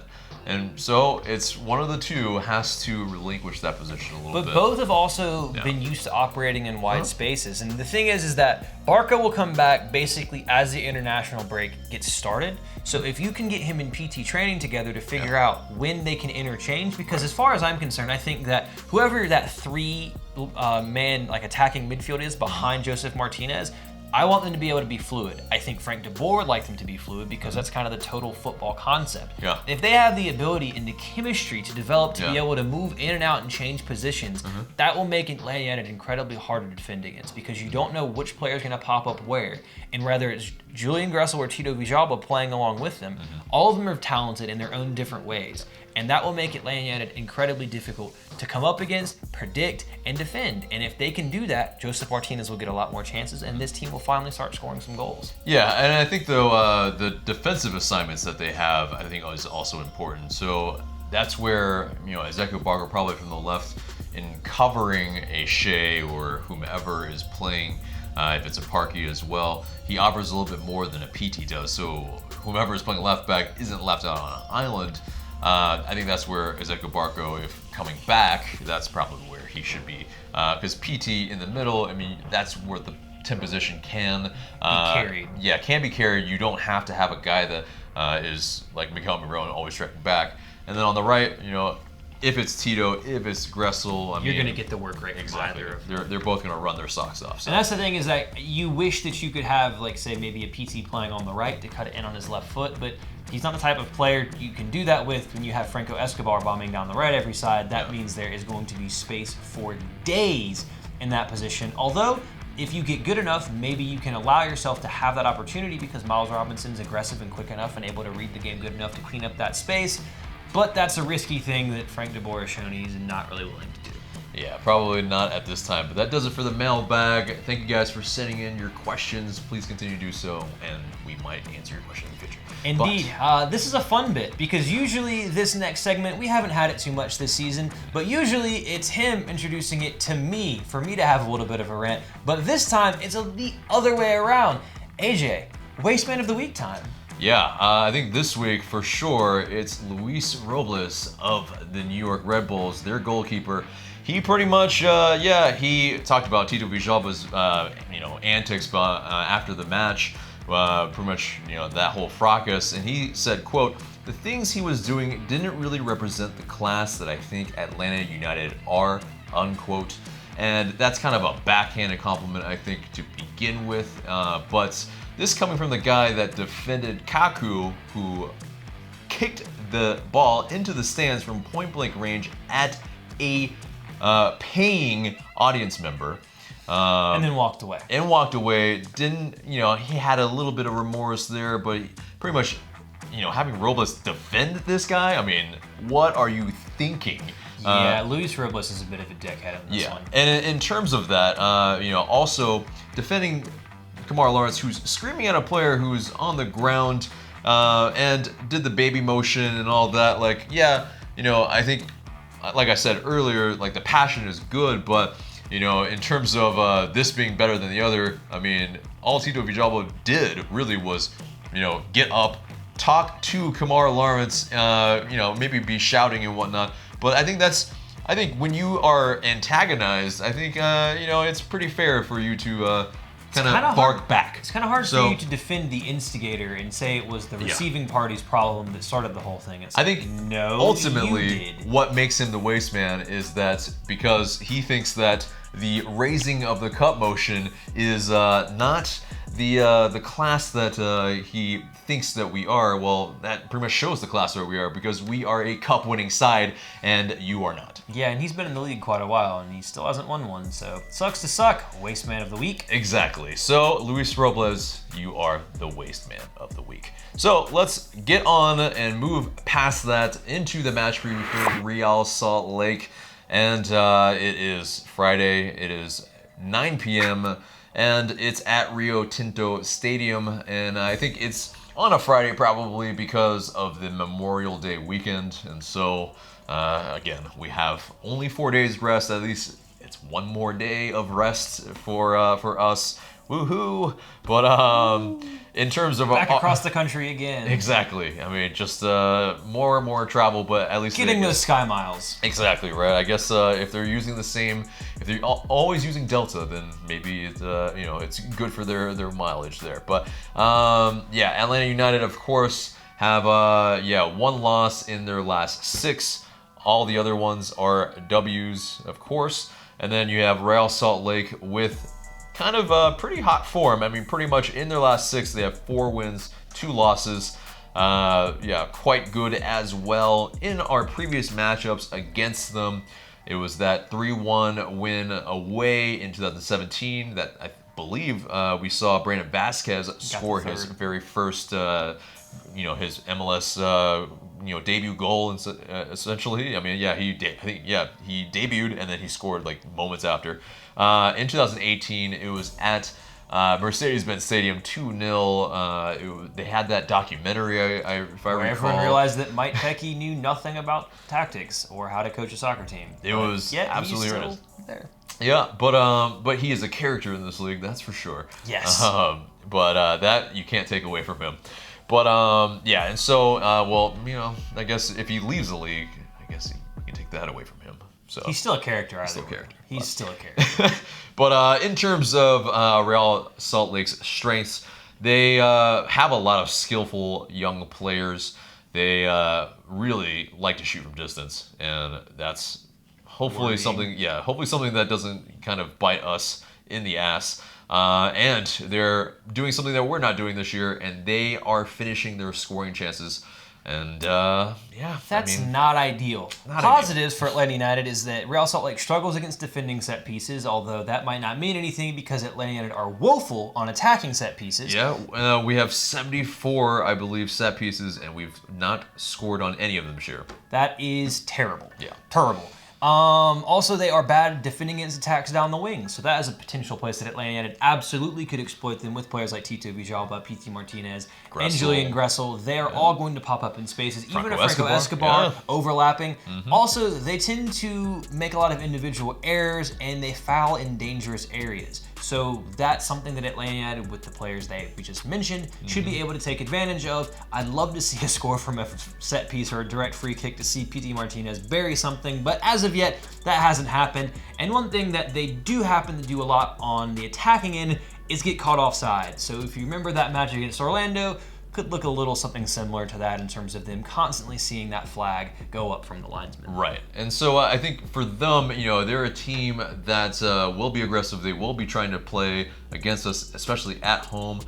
And so it's one of the two has to relinquish that position a little bit. But both have also been used to operating in wide spaces. And the thing is that Barco will come back basically as the international break gets started. So if you can get him and PT training together to figure out when they can interchange, because as far as I'm concerned, I think that whoever that three-man attacking midfield is behind Joseph Martinez, I want them to be able to be fluid. I think Frank de Boer would like them to be fluid, because that's kind of the total football concept. If they have the ability and the chemistry to develop to be able to move in and out and change positions, that will make Atlanta United incredibly hard to defend against, because you don't know which player is going to pop up where. And whether it's Julian Gressel or Tito Villalba playing along with them, all of them are talented in their own different ways. And that will make Atlanta United incredibly difficult to come up against, predict, and defend. And if they can do that, Joseph Martinez will get a lot more chances, and this team will finally start scoring some goals. Yeah, and I think, though, the defensive assignments that they have, I think, is also important. So that's where, Ezekiel Barco probably from the left in covering a Shea or whomever is playing, if it's a Parkey as well, he offers a little bit more than a PT does. So whomever is playing left back isn't left out on an island. I think that's where Ezekiel Barco, if coming back, that's probably where he should be. Because PT in the middle, that's where the 10 position can be carried. Yeah, can be carried. You don't have to have a guy that is like Miguel Monroe and always tracking back. And then on the right, if it's Tito, if it's Gressel, you're going to get the work rate from exactly. either. They're both going to run their socks off. So. And that's the thing, is that you wish that you could have, say, maybe a PT playing on the right to cut it in on his left foot, but he's not the type of player you can do that with. When you have Franco Escobar bombing down the right every side, that means there is going to be space for days in that position. Although, if you get good enough, maybe you can allow yourself to have that opportunity, because Miles Robinson's aggressive and quick enough and able to read the game good enough to clean up that space. But that's a risky thing that Frank de Boer has shown he's not really willing to do. Yeah, probably not at this time. But that does it for the mailbag. Thank you guys for sending in your questions. Please continue to do so, and we might answer your question in the future. Indeed. This is a fun bit because usually this next segment, we haven't had it too much this season, but usually it's him introducing it to me for me to have a little bit of a rant. But this time it's the other way around. AJ, Wasteman of the Week time. Yeah, I think this week for sure it's Luis Robles of the New York Red Bulls, their goalkeeper. He pretty much, he talked about Tito Villalba's, antics after the match, pretty much, that whole fracas, and he said, quote, "The things he was doing didn't really represent the class that I think Atlanta United are," unquote. And that's kind of a backhanded compliment, I think, to begin with, but this coming from the guy that defended Kaku, who kicked the ball into the stands from point-blank range at a paying audience member. And then walked away. Didn't, he had a little bit of remorse there, but pretty much, having Robles defend this guy, I mean, what are you thinking? Yeah, Luis Robles is a bit of a dickhead on this one. And in terms of that, also defending Kemar Lawrence, who's screaming at a player who's on the ground and did the baby motion and all that. I think, like I said earlier, the passion is good, but in terms of this being better than the other, I mean, all Tito Villalba did really was, get up, talk to Kemar Lawrence, maybe be shouting and whatnot. But I think when you are antagonized, I think it's pretty fair for you to kind of bark back. It's kind of hard for you to defend the instigator and say it was the receiving party's problem that started the whole thing. I think ultimately what makes him the waste man is that because he thinks that the raising of the cup motion is not the class that he thinks that we are. Well, that pretty much shows the class that we are because we are a cup-winning side and you are not. Yeah, and he's been in the league quite a while and he still hasn't won one, so sucks to suck. Waste man of the week. Exactly. So, Luis Robles, you are the waste man of the week. So, let's get on and move past that into the match preview for Real Salt Lake. And it is Friday. It is 9 p.m. and it's at Rio Tinto Stadium. And I think it's on a Friday probably because of the Memorial Day weekend. And so, again, we have only 4 days rest. At least it's one more day of rest for us. Woohoo! But in terms of back across the country again. Exactly. I mean, just more and more travel, but at least getting those sky miles. Exactly right. I guess if they're using the same, if they're always using Delta, then maybe it's good for their mileage there. But Atlanta United, of course, have one loss in their last 6. All the other ones are W's, of course. And then you have Real Salt Lake with kind of pretty hot form. I mean, pretty much in their last 6, they have 4 wins, 2 losses. Quite good as well. In our previous matchups against them, it was that 3-1 win away in 2017 that I believe we saw Brandon Vasquez score his very first, his MLS, debut goal, essentially. I mean, he debuted and then he scored moments after. In 2018, it was at Mercedes-Benz Stadium, 2-0. They had that documentary, if I recall. Everyone realized that Mike Pecky knew nothing about tactics or how to coach a soccer team. It was absolutely he's still there. Yeah, but he is a character in this league, that's for sure. Yes. But that you can't take away from him. But and so I guess if he leaves the league, I guess you can take that away from him. So he's still a character. He's still a character. But in terms of Real Salt Lake's strengths, they have a lot of skillful young players. They really like to shoot from distance, and that's hopefully something that doesn't kind of bite us in the ass. And they're doing something that we're not doing this year, and they are finishing their scoring chances. And that's not ideal. Positives for Atlanta United is that Real Salt Lake struggles against defending set pieces, although that might not mean anything because Atlanta United are woeful on attacking set pieces. Yeah, we have 74, I believe, set pieces, and we've not scored on any of them this year. That is terrible. Yeah. Terrible. Also, they are bad defending against attacks down the wings, so that is a potential place that Atlanta United absolutely could exploit them with players like Tito Villalba, PT Martinez, and Julian Gressel. They are all going to pop up in spaces, even if Franco Escobar overlapping. Also, they tend to make a lot of individual errors, and they foul in dangerous areas. So that's something that Atlanta United, with the players we just mentioned, should be able to take advantage of. I'd love to see a score from a set piece or a direct free kick to see PT Martinez bury something, but as of yet, that hasn't happened. And one thing that they do happen to do a lot on the attacking end is get caught offside. So if you remember that match against Orlando, could look a little something similar to that in terms of them constantly seeing that flag go up from the linesman. Right. And so I think for them, they're a team that will be aggressive. They will be trying to play against us, especially at home.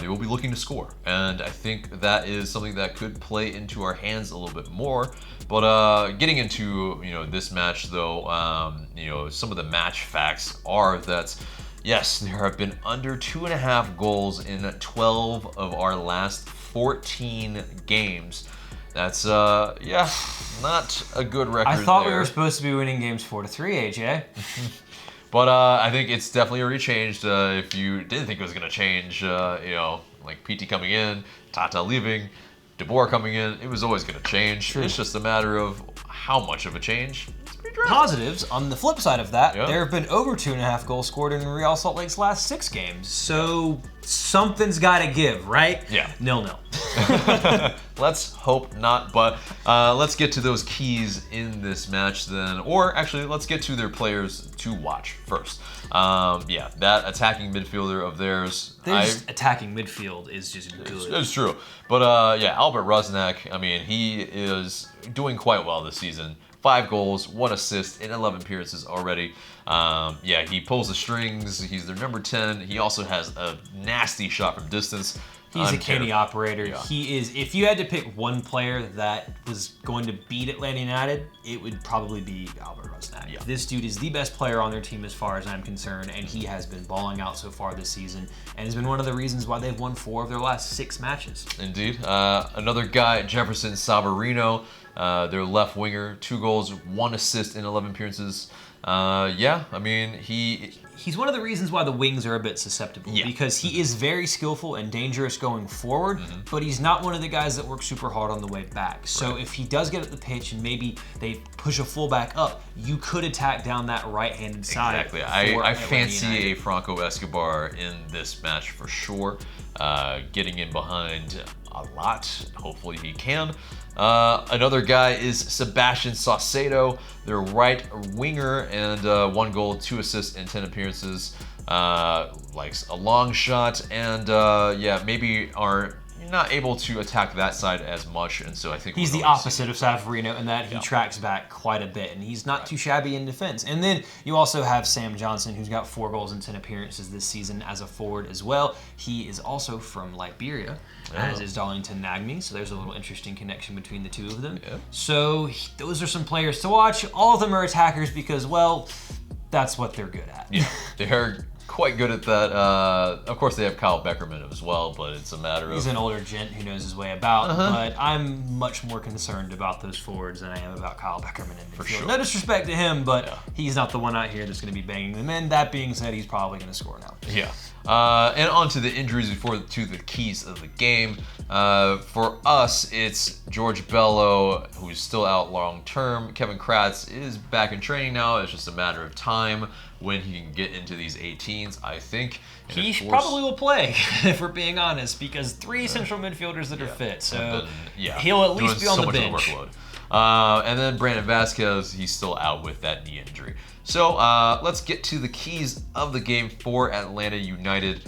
They will be looking to score. And I think that is something that could play into our hands a little bit more. But getting into, this match, though, some of the match facts are that yes, there have been under 2.5 goals in 12 of our last 14 games. That's, not a good record. I thought we were supposed to be winning games 4-3, AJ. But I think it's definitely already changed. If you didn't think it was going to change, like PT coming in, Tata leaving, De Boer coming in, it was always going to change. True. It's just a matter of how much of a change. Positives, on the flip side of that, there have been over 2.5 goals scored in Real Salt Lake's last 6 games. So something's got to give, right? Yeah. 0-0. Let's hope not, but let's get to those keys in this match then. Or actually, let's get to their players to watch first. That attacking midfielder of theirs. Attacking midfield is just good. It's true. But Albert Rusnak, he is doing quite well this season. 5 goals, 1 assist in 11 appearances already. He pulls the strings. He's their number 10. He also has a nasty shot from distance. He's a canny operator. Yeah. He is. If you had to pick one player that was going to beat Atlanta United, it would probably be Albert Rusnak. Yeah. This dude is the best player on their team as far as I'm concerned, and he has been balling out so far this season, and has been one of the reasons why they've won 4 of their last 6 matches. Indeed. Another guy, Jefferson Savarino, their left winger, 2 goals, 1 assist in 11 appearances. He's one of the reasons why the wings are a bit susceptible, because he is very skillful and dangerous going forward, but he's not one of the guys that works super hard on the way back. So if he does get at the pitch and maybe they push a fullback up, you could attack down that right-handed side. Exactly. I fancy a Franco Escobar in this match for sure. Getting in behind a lot. Hopefully he can. Another guy is Sebastian Saucedo, their right winger, and 1 goal, 2 assists in 10 appearances. Likes a long shot, and maybe are not able to attack that side as much, and so I think he's the opposite of Savarino in that he tracks back quite a bit, and he's not too shabby in defense. And then you also have Sam Johnson, who's got 4 goals in 10 appearances this season as a forward as well. He is also from Liberia, as is Darlington Nagbe, so there's a little interesting connection between the two of them. Yeah. So those are some players to watch. All of them are attackers because, well, that's what they're good at. Yeah, they're quite good at that. Of course, they have Kyle Beckerman as well, but it's a matter of... He's an older gent who knows his way about, but I'm much more concerned about those forwards than I am about Kyle Beckerman in midfield. For sure. No disrespect to him, but he's not the one out here that's going to be banging them in. That being said, he's probably going to score now. Yeah. And on to the injuries to the keys of the game. For us, it's George Bello, who's still out long term. Kevin Kratz is back in training now. It's just a matter of time when he can get into these 18s, I think. And he probably will play, if we're being honest, because 3 central midfielders that are fit. So he'll at least be on the bench. And then Brandon Vasquez, he's still out with that knee injury. So let's get to the keys of the game for Atlanta United.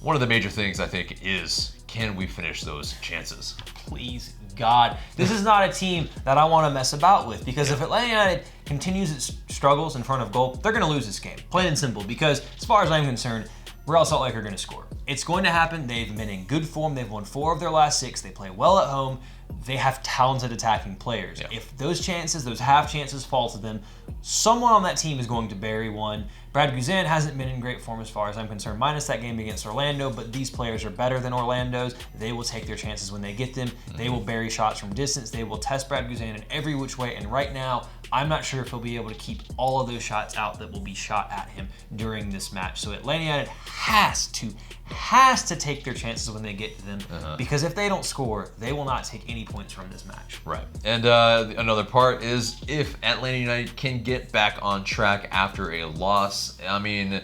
One of the major things, I think, is can we finish those chances? Please, God. This is not a team that I want to mess about with, because if Atlanta United continues its struggles in front of goal, they're going to lose this game. Plain and simple, because as far as I'm concerned, Real Salt Lake are going to score. It's going to happen. They've been in good form. They've won 4 of their last 6. They play well at home. they have talented attacking players. Yeah. If those chances, those half chances fall to them, someone on that team is going to bury one. Brad Guzan hasn't been in great form as far as I'm concerned, minus that game against Orlando, but these players are better than Orlando's. They will take their chances when they get them. They will bury shots from distance. They will test Brad Guzan in every which way, and right now, I'm not sure if he'll be able to keep all of those shots out that will be shot at him during this match. So Atlanta United has to take their chances when they get to them, because if they don't score, they will not take any points from this match. Right. And another part is if Atlanta United can get back on track after a loss. I mean,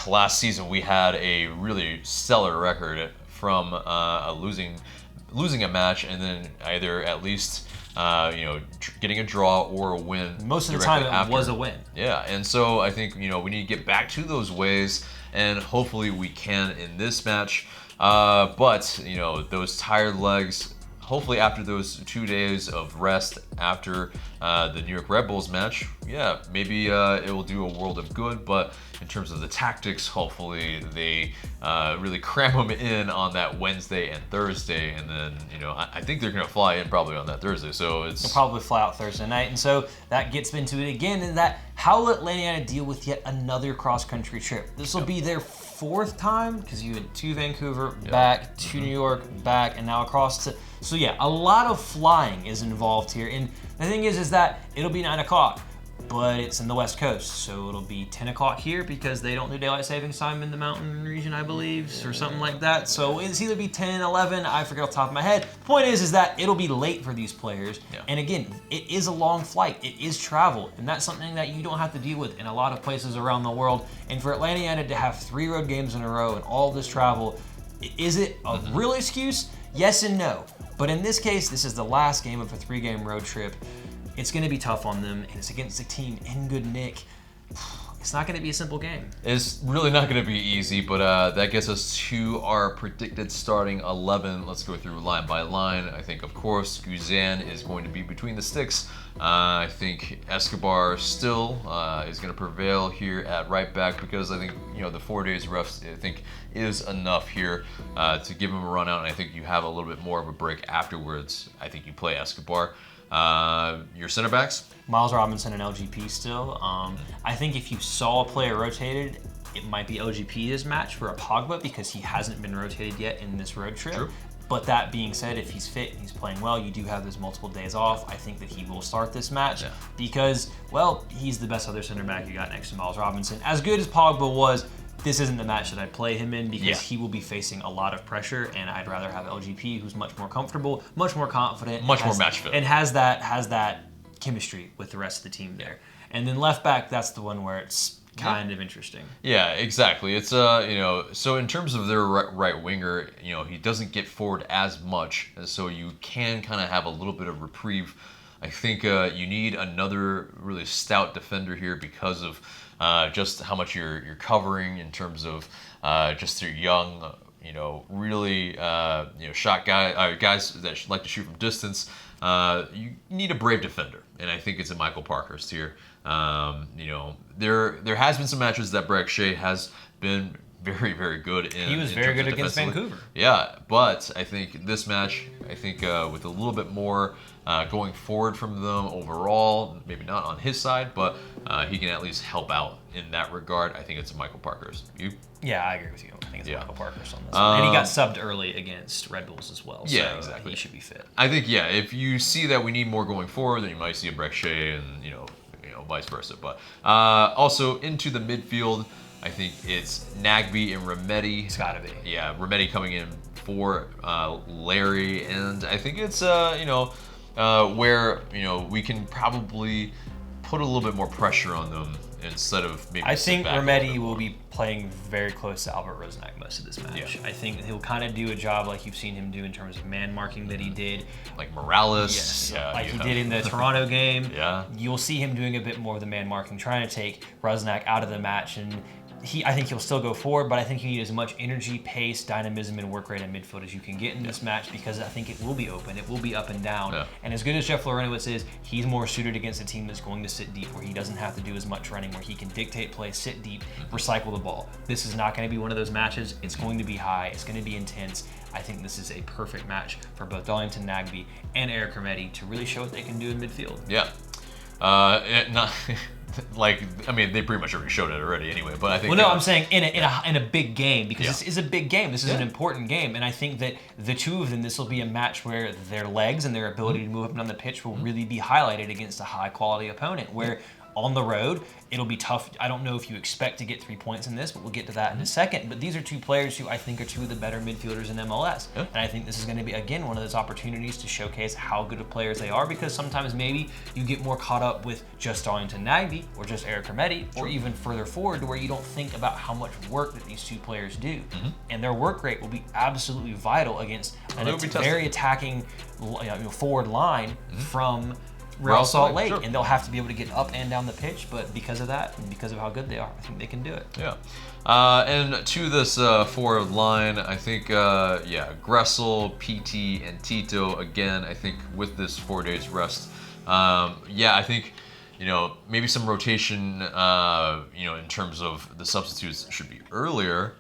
last season we had a really stellar record from losing a match and then either at least getting a draw or a win. Most of the time it was a win. Yeah, and so I think we need to get back to those ways, and hopefully we can in this match. But those tired legs. Hopefully after those 2 days of rest after the New York Red Bulls match, yeah, maybe it will do a world of good. But in terms of the tactics, hopefully they really cram them in on that Wednesday and Thursday. And then, I think they're going to fly in probably on that Thursday. So they'll probably fly out Thursday night. And so that gets into it again, in that how will Atlanta United deal with yet another cross-country trip? This will be their fourth time, because you went to Vancouver, back to New York, back, and now across to... So yeah, a lot of flying is involved here. And the thing is that it'll be 9 o'clock, but it's in the West Coast. So it'll be 10 o'clock here because they don't do daylight savings time in the mountain region, I believe, or something like that. So it's either be 10, 11, I forget off the top of my head. The point is that it'll be late for these players. Yeah. And again, it is a long flight. It is travel. And that's something that you don't have to deal with in a lot of places around the world. And for Atlanta United to have 3 road games in a row and all this travel, is it a real excuse? Yes and no. But in this case, this is the last game of a 3-game road trip. It's going to be tough on them, and it's against a team in good nick. It's not going to be a simple game. It's really not going to be easy, but that gets us to our predicted starting 11. Let's go through line by line. I think, of course, Guzan is going to be between the sticks. I think Escobar still is going to prevail here at right back, because I think the 4 days rest I think is enough here to give him a run out, and I think you have a little bit more of a break afterwards. I think you play Escobar. Your center backs? Miles Robinson and LGP still. I think if you saw a player rotated, it might be LGP's match for a Pogba, because he hasn't been rotated yet in this road trip. True. But that being said, if he's fit and he's playing well, you do have those multiple days off. I think that he will start this match because, well, he's the best other center back you got next to Miles Robinson. As good as Pogba was, this isn't the match that I'd play him in, because he will be facing a lot of pressure, and I'd rather have LGP, who's much more comfortable, much more confident, more match fit, and has that chemistry with the rest of the team there. And then left back, that's the one where it's kind of interesting. Yeah, exactly. It's so in terms of their right winger, he doesn't get forward as much, so you can kind of have a little bit of reprieve. I think you need another really stout defender here because of just how much you're covering in terms of just your young, really shot guys that like to shoot from distance. You need a brave defender, and I think it's a Michael Parkhurst here. There has been some matches that Brek Shea has been very, very good in. He was very good against Vancouver. Yeah, but I think this match, with a little bit more going forward from them overall, maybe not on his side, but he can at least help out in that regard. I think it's Michael Parkhurst. You? Yeah, I agree with you. I think it's Michael Parkhurst on this one. And he got subbed early against Red Bulls as well. So yeah, exactly. He should be fit. I think, if you see that we need more going forward, then you might see a Brek Shea and, vice versa. But also into the midfield, I think it's Nagbe and Remedi. It's got to be. Yeah, Remedi coming in for Larry, and I think it's where we can probably put a little bit more pressure on them instead of maybe. I think Remedi will be playing very close to Albert Rosnak most of this match. Yeah. I think he'll kind of do a job like you've seen him do in terms of man marking that he did. Like Morales. Yes, like he did in the Toronto game. Yeah. You'll see him doing a bit more of the man marking, trying to take Rosnak out of the match, and I think he'll still go forward, but I think you need as much energy, pace, dynamism, and work rate in midfield as you can get in this match, because I think it will be open. It will be up and down. Yeah. And as good as Jeff Lorenowitz is, he's more suited against a team that's going to sit deep, where he doesn't have to do as much running, where he can dictate play, sit deep, recycle the ball. This is not going to be one of those matches. It's going to be high. It's going to be intense. I think this is a perfect match for both Darlington Nagbe and Eric Hermeti to really show what they can do in midfield. Yeah. They pretty much already showed it already anyway, but I think... Well, no, I'm saying in a big game, because this is a big game. This is an important game, and I think that the two of them, this will be a match where their legs and their ability to move up and down the pitch will really be highlighted against a high-quality opponent, where on the road, it'll be tough. I don't know if you expect to get 3 points in this, but we'll get to that in a second. But these are two players who I think are two of the better midfielders in MLS. Yeah. And I think this is going to be, again, one of those opportunities to showcase how good of players they are, because sometimes maybe you get more caught up with just Darlington Nagbe or just Eric Hermeti, or even further forward to where you don't think about how much work that these two players do. And their work rate will be absolutely vital against a very attacking forward line from Real Salt Lake, and they'll have to be able to get up and down the pitch, but because of that, and because of how good they are, I think they can do it. Yeah. And to this forward line, I think, Gressel, PT, and Tito, again, I think with this 4 days rest, I think, maybe some rotation, in terms of the substitutes should be earlier,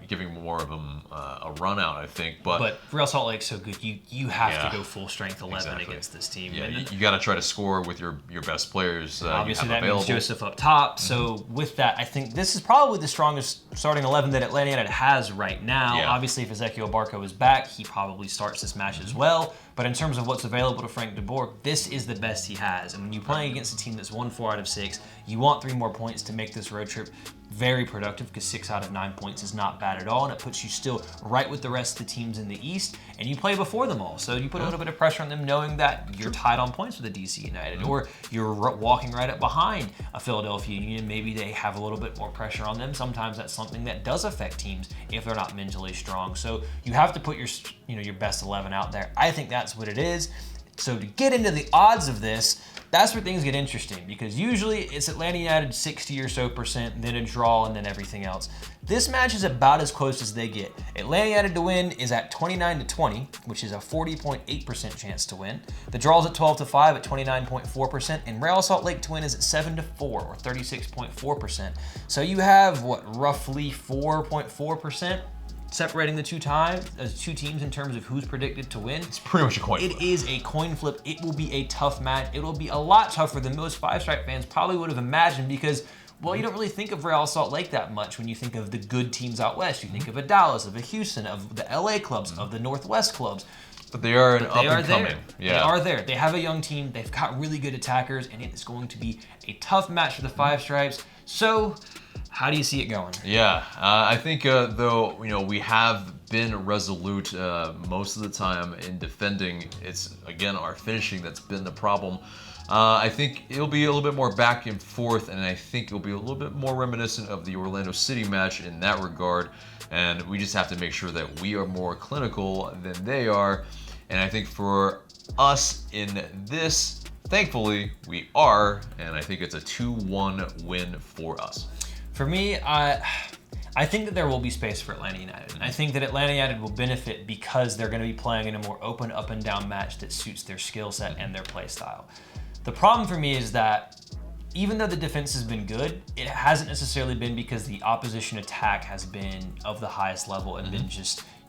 giving more of them a run out, I think. But Real Salt Lake's so good, you have to go full strength 11 against this team. Yeah, you got to try to score with your best players. Obviously, that means Joseph up top. So with that, I think this is probably the strongest starting 11 that Atlanta United has right now. Yeah. Obviously, if Ezequiel Barco is back, he probably starts this match as well. But in terms of what's available to Frank de Boer, this is the best he has. And when you're playing against a team that's won 4 out of 6, you want 3 more points to make this road trip very productive, because 6 out of 9 points is not bad at all, and it puts you still right with the rest of the teams in the East, and you play before them all. So you put a little bit of pressure on them, knowing that you're tied on points with a DC United, or you're walking right up behind a Philadelphia Union. Maybe they have a little bit more pressure on them. Sometimes that's something that does affect teams if they're not mentally strong. So you have to put your best 11 out there. I think that's what it is. So to get into the odds of this, that's where things get interesting, because usually it's Atlanta United 60 or so percent, then a draw, and then everything else. This match is about as close as they get. Atlanta United to win is at 29-20, which is a 40.8% chance to win. The draw's at 12-5 at 29.4%, and Real Salt Lake to win is at 7-4 or 36.4%. So you have roughly 4.4% separating the two teams in terms of who's predicted to win. It's pretty much a coin flip. It is a coin flip. It will be a tough match. It will be a lot tougher than most Five Stripe fans probably would have imagined, because, well, you don't really think of Real Salt Lake that much when you think of the good teams out west. You think of a Dallas, of a Houston, of the LA clubs, of the Northwest clubs. But they are up and coming. Yeah. They are there. They have a young team. They've got really good attackers, and it is going to be a tough match for the Five Stripes. So, how do you see it going? Yeah, I think though we have been resolute most of the time in defending. It's again our finishing that's been the problem. I think it'll be a little bit more back and forth, and I think it'll be a little bit more reminiscent of the Orlando City match in that regard. And we just have to make sure that we are more clinical than they are. And I think for us in this, thankfully, we are, and I think it's a 2-1 win for us. For me, I think that there will be space for Atlanta United. I think that Atlanta United will benefit because they're going to be playing in a more open, up and down match that suits their skill set and their play style. The problem for me is that even though the defense has been good, it hasn't necessarily been because the opposition attack has been of the highest level and been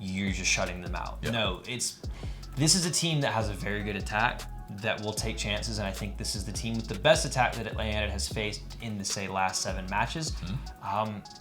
you're just shutting them out. Yep. No, this is a team that has a very good attack that will take chances, and I think this is the team with the best attack that Atlanta United has faced in the, last 7 matches.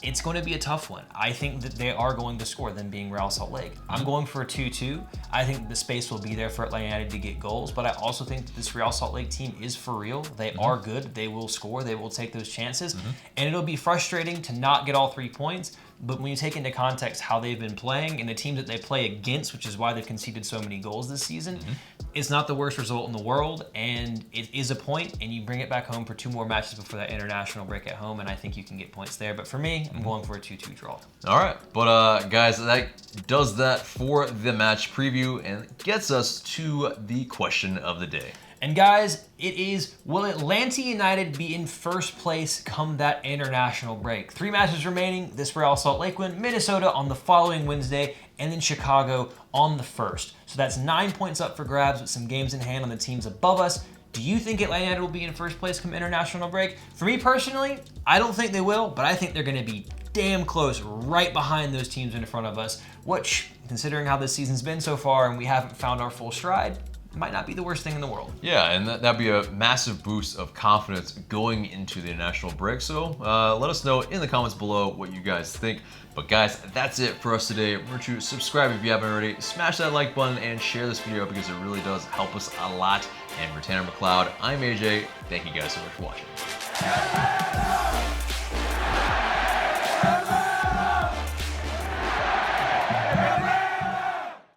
It's going to be a tough one. I think that they are going to score, them being Real Salt Lake. I'm going for a 2-2. I think the space will be there for Atlanta United to get goals, but I also think that this Real Salt Lake team is for real. They are good. They will score. They will take those chances, and it'll be frustrating to not get all 3 points. But when you take into context how they've been playing and the teams that they play against, which is why they've conceded so many goals this season, it's not the worst result in the world, and it is a point, and you bring it back home for 2 more matches before that international break at home, and I think you can get points there. But for me, I'm going for a 2-2 draw. All right. But guys, that does that for the match preview and gets us to the question of the day. And guys, it is, will Atlanta United be in first place come that international break? 3 matches remaining, this Real Salt Lake win, Minnesota on the following Wednesday, and then Chicago on the 1st. So that's 9 points up for grabs with some games in hand on the teams above us. Do you think Atlanta United will be in first place come international break? For me personally, I don't think they will, but I think they're going to be damn close right behind those teams in front of us, which, considering how this season's been so far and we haven't found our full stride, might not be the worst thing in the world. Yeah, and that'd be a massive boost of confidence going into the international break. So let us know in the comments below what you guys think. But guys, that's it for us today. Remember to subscribe if you haven't already, smash that like button, and share this video because it really does help us a lot. And for Tanner McLeod, I'm AJ. Thank you guys so much for watching.